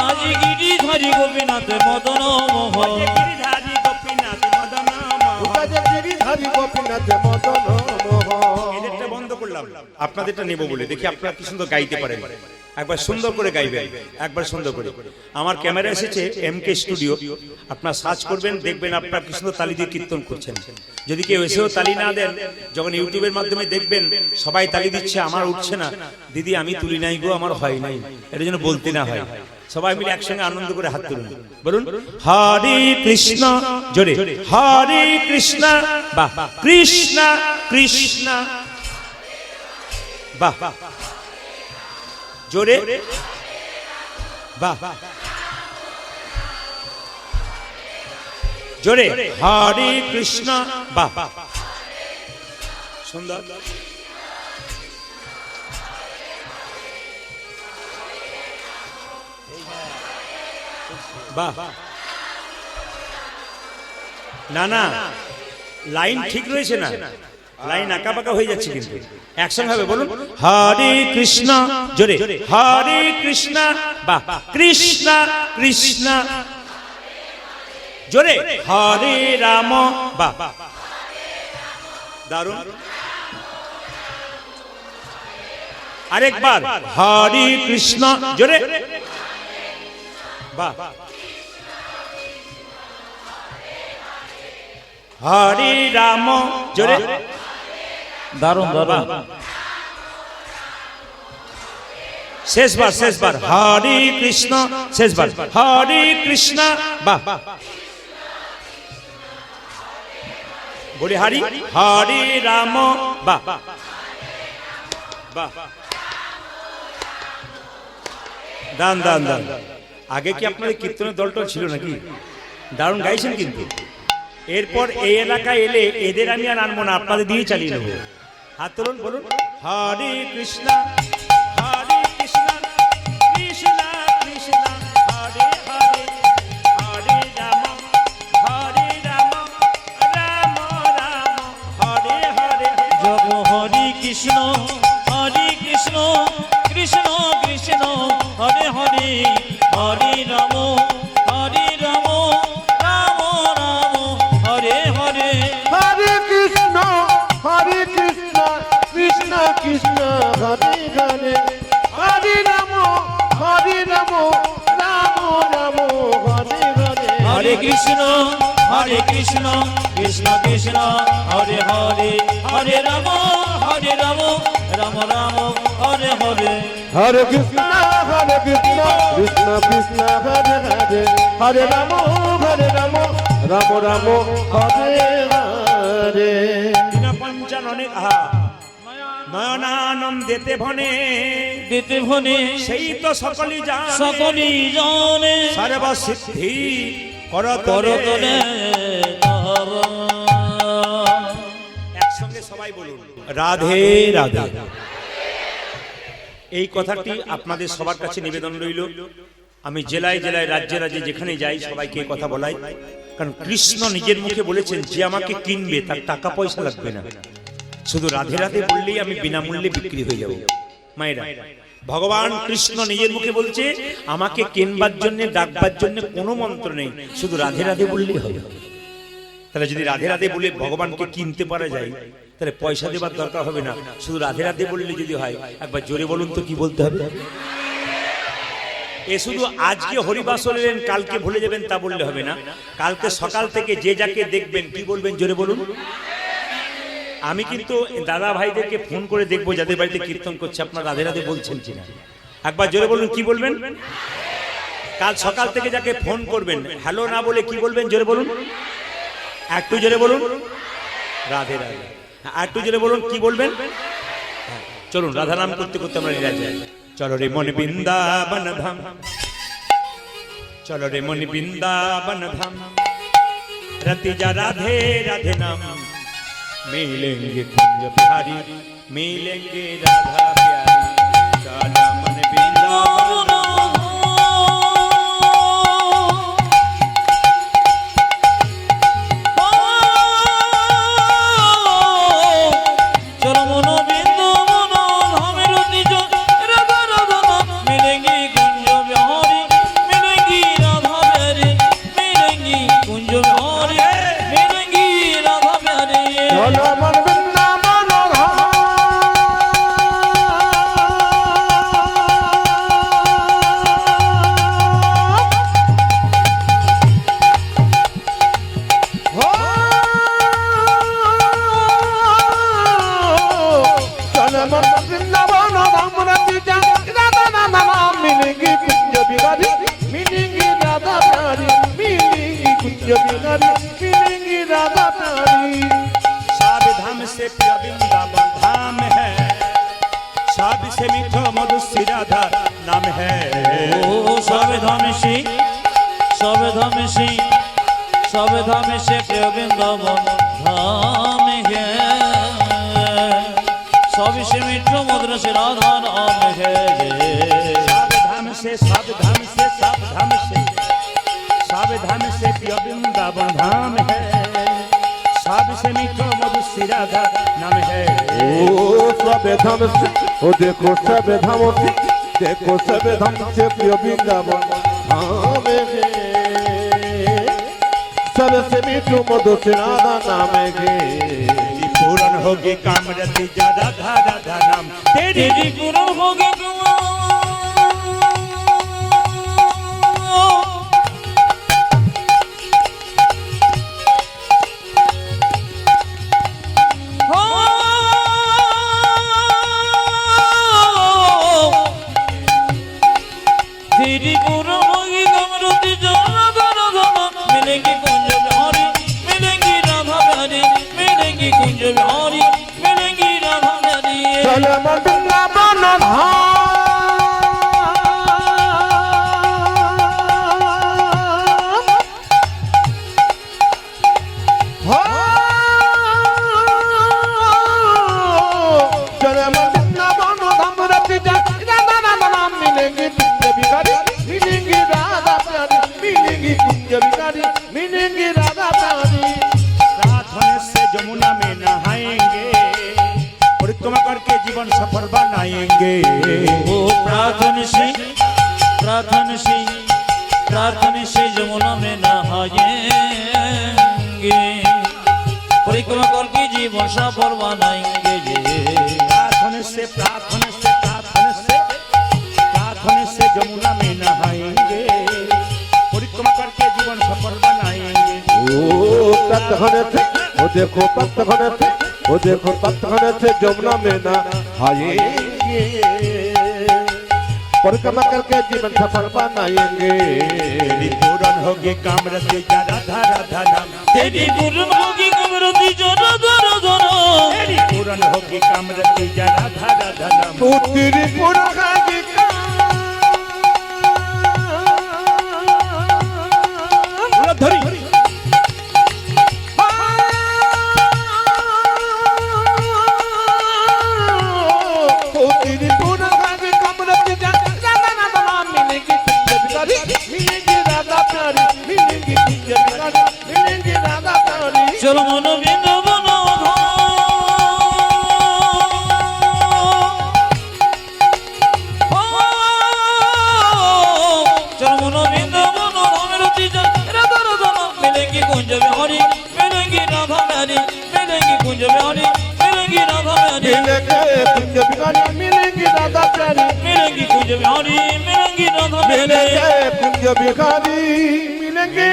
আজি গিরিধারী গোপীনাথ মদন মোহন গিরিধারী গোপীনাথী মদন উজাজি গিরিধারী গোপীনাথ মদন মোহন। এদেরটা বন্ধ করলাম, আপনাদেরটা নেব বলে। দেখি আপনারা কি সুন্দর গাইতে পারেন, একবার সুন্দর করে গাইবেন, একবার সুন্দর করে। আমার ক্যামেরা এসেছে এমকে স্টুডিও, আপনারা সার্চ করবেন, দেখবেন আপনারা কি সুন্দর তালি দিয়ে কীর্তন করছেন। যদি কেউ এসেও তালি না দেন, যখন ইউটিউবের মাধ্যমে দেখবেন সবাই তালি দিচ্ছে, আমার উঠছে না, দিদি আমি তুলি নাই গো, আমার হয় নাই, এটা যেন বলতে না হয়। সবাই মিলে একসঙ্গে আনন্দ করে হাত তুলুন, বলুন হরে কৃষ্ণ জোরে, হরে কৃষ্ণ, বাহ, কৃষ্ণ কৃষ্ণ, বাহ, জোরে, বাহ, জোরে, হরে কৃষ্ণ, বাহ, সুন্দর। বাহ, না না, লাইন ঠিক রয়েছে না, লাইন আঁকা বাঁকা হয়ে যাচ্ছে, কিন্তু একসঙ্গে হবে, বলুন হরে কৃষ্ণ জোরে, হরে কৃষ্ণ, বাহ, কৃষ্ণ কৃষ্ণ, জোরে, হরে রাম, বাহ, দারুণ। আরেকবার হরে কৃষ্ণ জোরে, বাহ, হরে রাম জোরে দারুণ দারুণ শেষবার হরে কৃষ্ণ শেষবার হরে কৃষ্ণ বাহ বলি হরি হরে রাম বাহ বাহ দান দান দান আগে কি আপনাদের কীর্তনের দলটা ছিল নাকি দারুণ গাইছেন কিন্তু এরপর এই এলাকায় এলে এদের আমি আর আনবো না আপনাদের দিয়ে চালিয়ে নেবো হাত তুলুন বলুন হরে কৃষ্ণ কৃষ্ণ কৃষ্ণ হরে হরে হরে রাম রাম রাম হরে হরে জপ হরি কৃষ্ণ কৃষ্ণ কৃষ্ণ হরে হরে হরে রাম রাম রাম হরে হরে হরে কৃষ্ণ কৃষ্ণ কৃষ্ণ হরে হরে হরে রাম রাম রাম হরে হরে হরে কৃষ্ণ কৃষ্ণ কৃষ্ণ হরে হরে হরে রাম রাম রাম হরে হরে হরে কৃষ্ণ কৃষ্ণ কৃষ্ণ হরে হরে হরে রাম রাম রাম হরে হরে পঞ্চাননে নয়নানন্দেতে ভনে দিতে ভনে সেই তো সকলই জানে সকলই জানে সর্বসিদ্ধি করতলে একসঙ্গে সবাই বলুন রাধে রাধে এই কথাটি আপনাদের সবার কাছে নিবেদন রইল আমি জেলায় জেলায় রাজ্যে রাজ্যে যেখানে যাই সবাইকে এই কথা বলাই কারণ কৃষ্ণ নিজের মুখে বলেছেন যে আমাকে কিনবে তার টাকা পয়সা লাগবে না শুধু রাধে রাধে বললেই আমি বিনামূল্যে বিক্রি হয়ে যাব মায়েরা ভগবান কৃষ্ণ নিজের মুখে বলছে আমাকে কেনবার জন্য ডাকবার জন্য কোনো মন্ত্র নেই শুধু রাধে রাধে বললেই হবে তাহলে যদি রাধে রাধে বলে ভগবানকে কিনতে পারা যায় তাহলে পয়সা দেবার দরকার হবে না শুধু রাধে রাধে বললে যদি হয় একবার জোরে বলুন তো কি বলতে হবে এ শুধু আজকে হরিবাস হলেন কালকে ভুলে যাবেন তা বললে হবে না কালকে সকাল থেকে যে যাকে দেখবেন কি বলবেন জোরে বলুন আমি কিন্তু দাদা ভাইদেরকে ফোন করে দেখবো যাদের বাড়িতে কীর্তন করছে আপনারা রাধে রাধে বলছেন কিনা একবার জোরে বলুন কি বলবেন কাল সকাল থেকে যাকে ফোন করবেন হ্যালো না বলে কি বলবেন জোরে বলুন একটু জোরে বলুন রাধে রাধে একটু জোরে বলুন কি বলবেন চলুন রাধা নাম করতে করতে আমরা নিরাজ যাই চলো রে মন বৃন্দাবন ধাম চলো রে মন বৃন্দাবন ধাম रति जा राधे राधे नाम मिलेंगे कुंज बिहारी मिलेंगे राधा प्यारी चला मन वृंदावन नाम है ओ सब धाम से प्रिय वृंदावन धाम है सब से मीठो मधुर से राधा नाम है सब धाम से प्रिय वृंदावन धाम है सब से मीठो मधुर से राधा नाम है ओ सब धाम से ओ देखो सब धाम से प्रिय वृंदावन धाम है सबसे मीठू मधुर से राधा नाम है पूर्ण होगी कामरति जा राधा राधा नाम तेरी पूर्ण होगी ओ प्रार्थन से जमुना में नहाएंगे परिक्रमा करके जीवन सफल बनाएंगे प्रार्थना से जमुना में नहाएंगे परिक्रमा करके जीवन सफल बनाएंगे ओ तत्घने थे वो देखो तत्घने थे वो देखो तत्घने थे जमुना में नहाएंगे परिक्रमा करके जीवन सफल बनाएंगे तेरी पूरन होगी कामरती राधा राधा नाम तेरी पूरन होगी कामरती राधा राधा नाम तेरी पूरन होगी कामरती राधा राधा नाम तू तेरी पूरन होगी धरी तेरी पूरन होगी कामरती राधा राधा नाम मिलेगी मिलेगी राधा प्यारी मिलेगी मिलेगी राधा प्यारी चलो मन बृंदावन चलो मन बृंदावन धामेर तीजा राधा राधा नाम मिलेंगी कुंज बिहारी मिलेंगी राधा प्यारी मिलेंगी कुंज बिहारी मिलेंगी राधा प्यारी मिलेंगे कुंज बिहारी मिलेंगी राधा प्यारी मिलेंगी कुंज बिहारी मिलेंगी राधा प्यारी मिलेंगे कुंज बिहारी मिलेंगे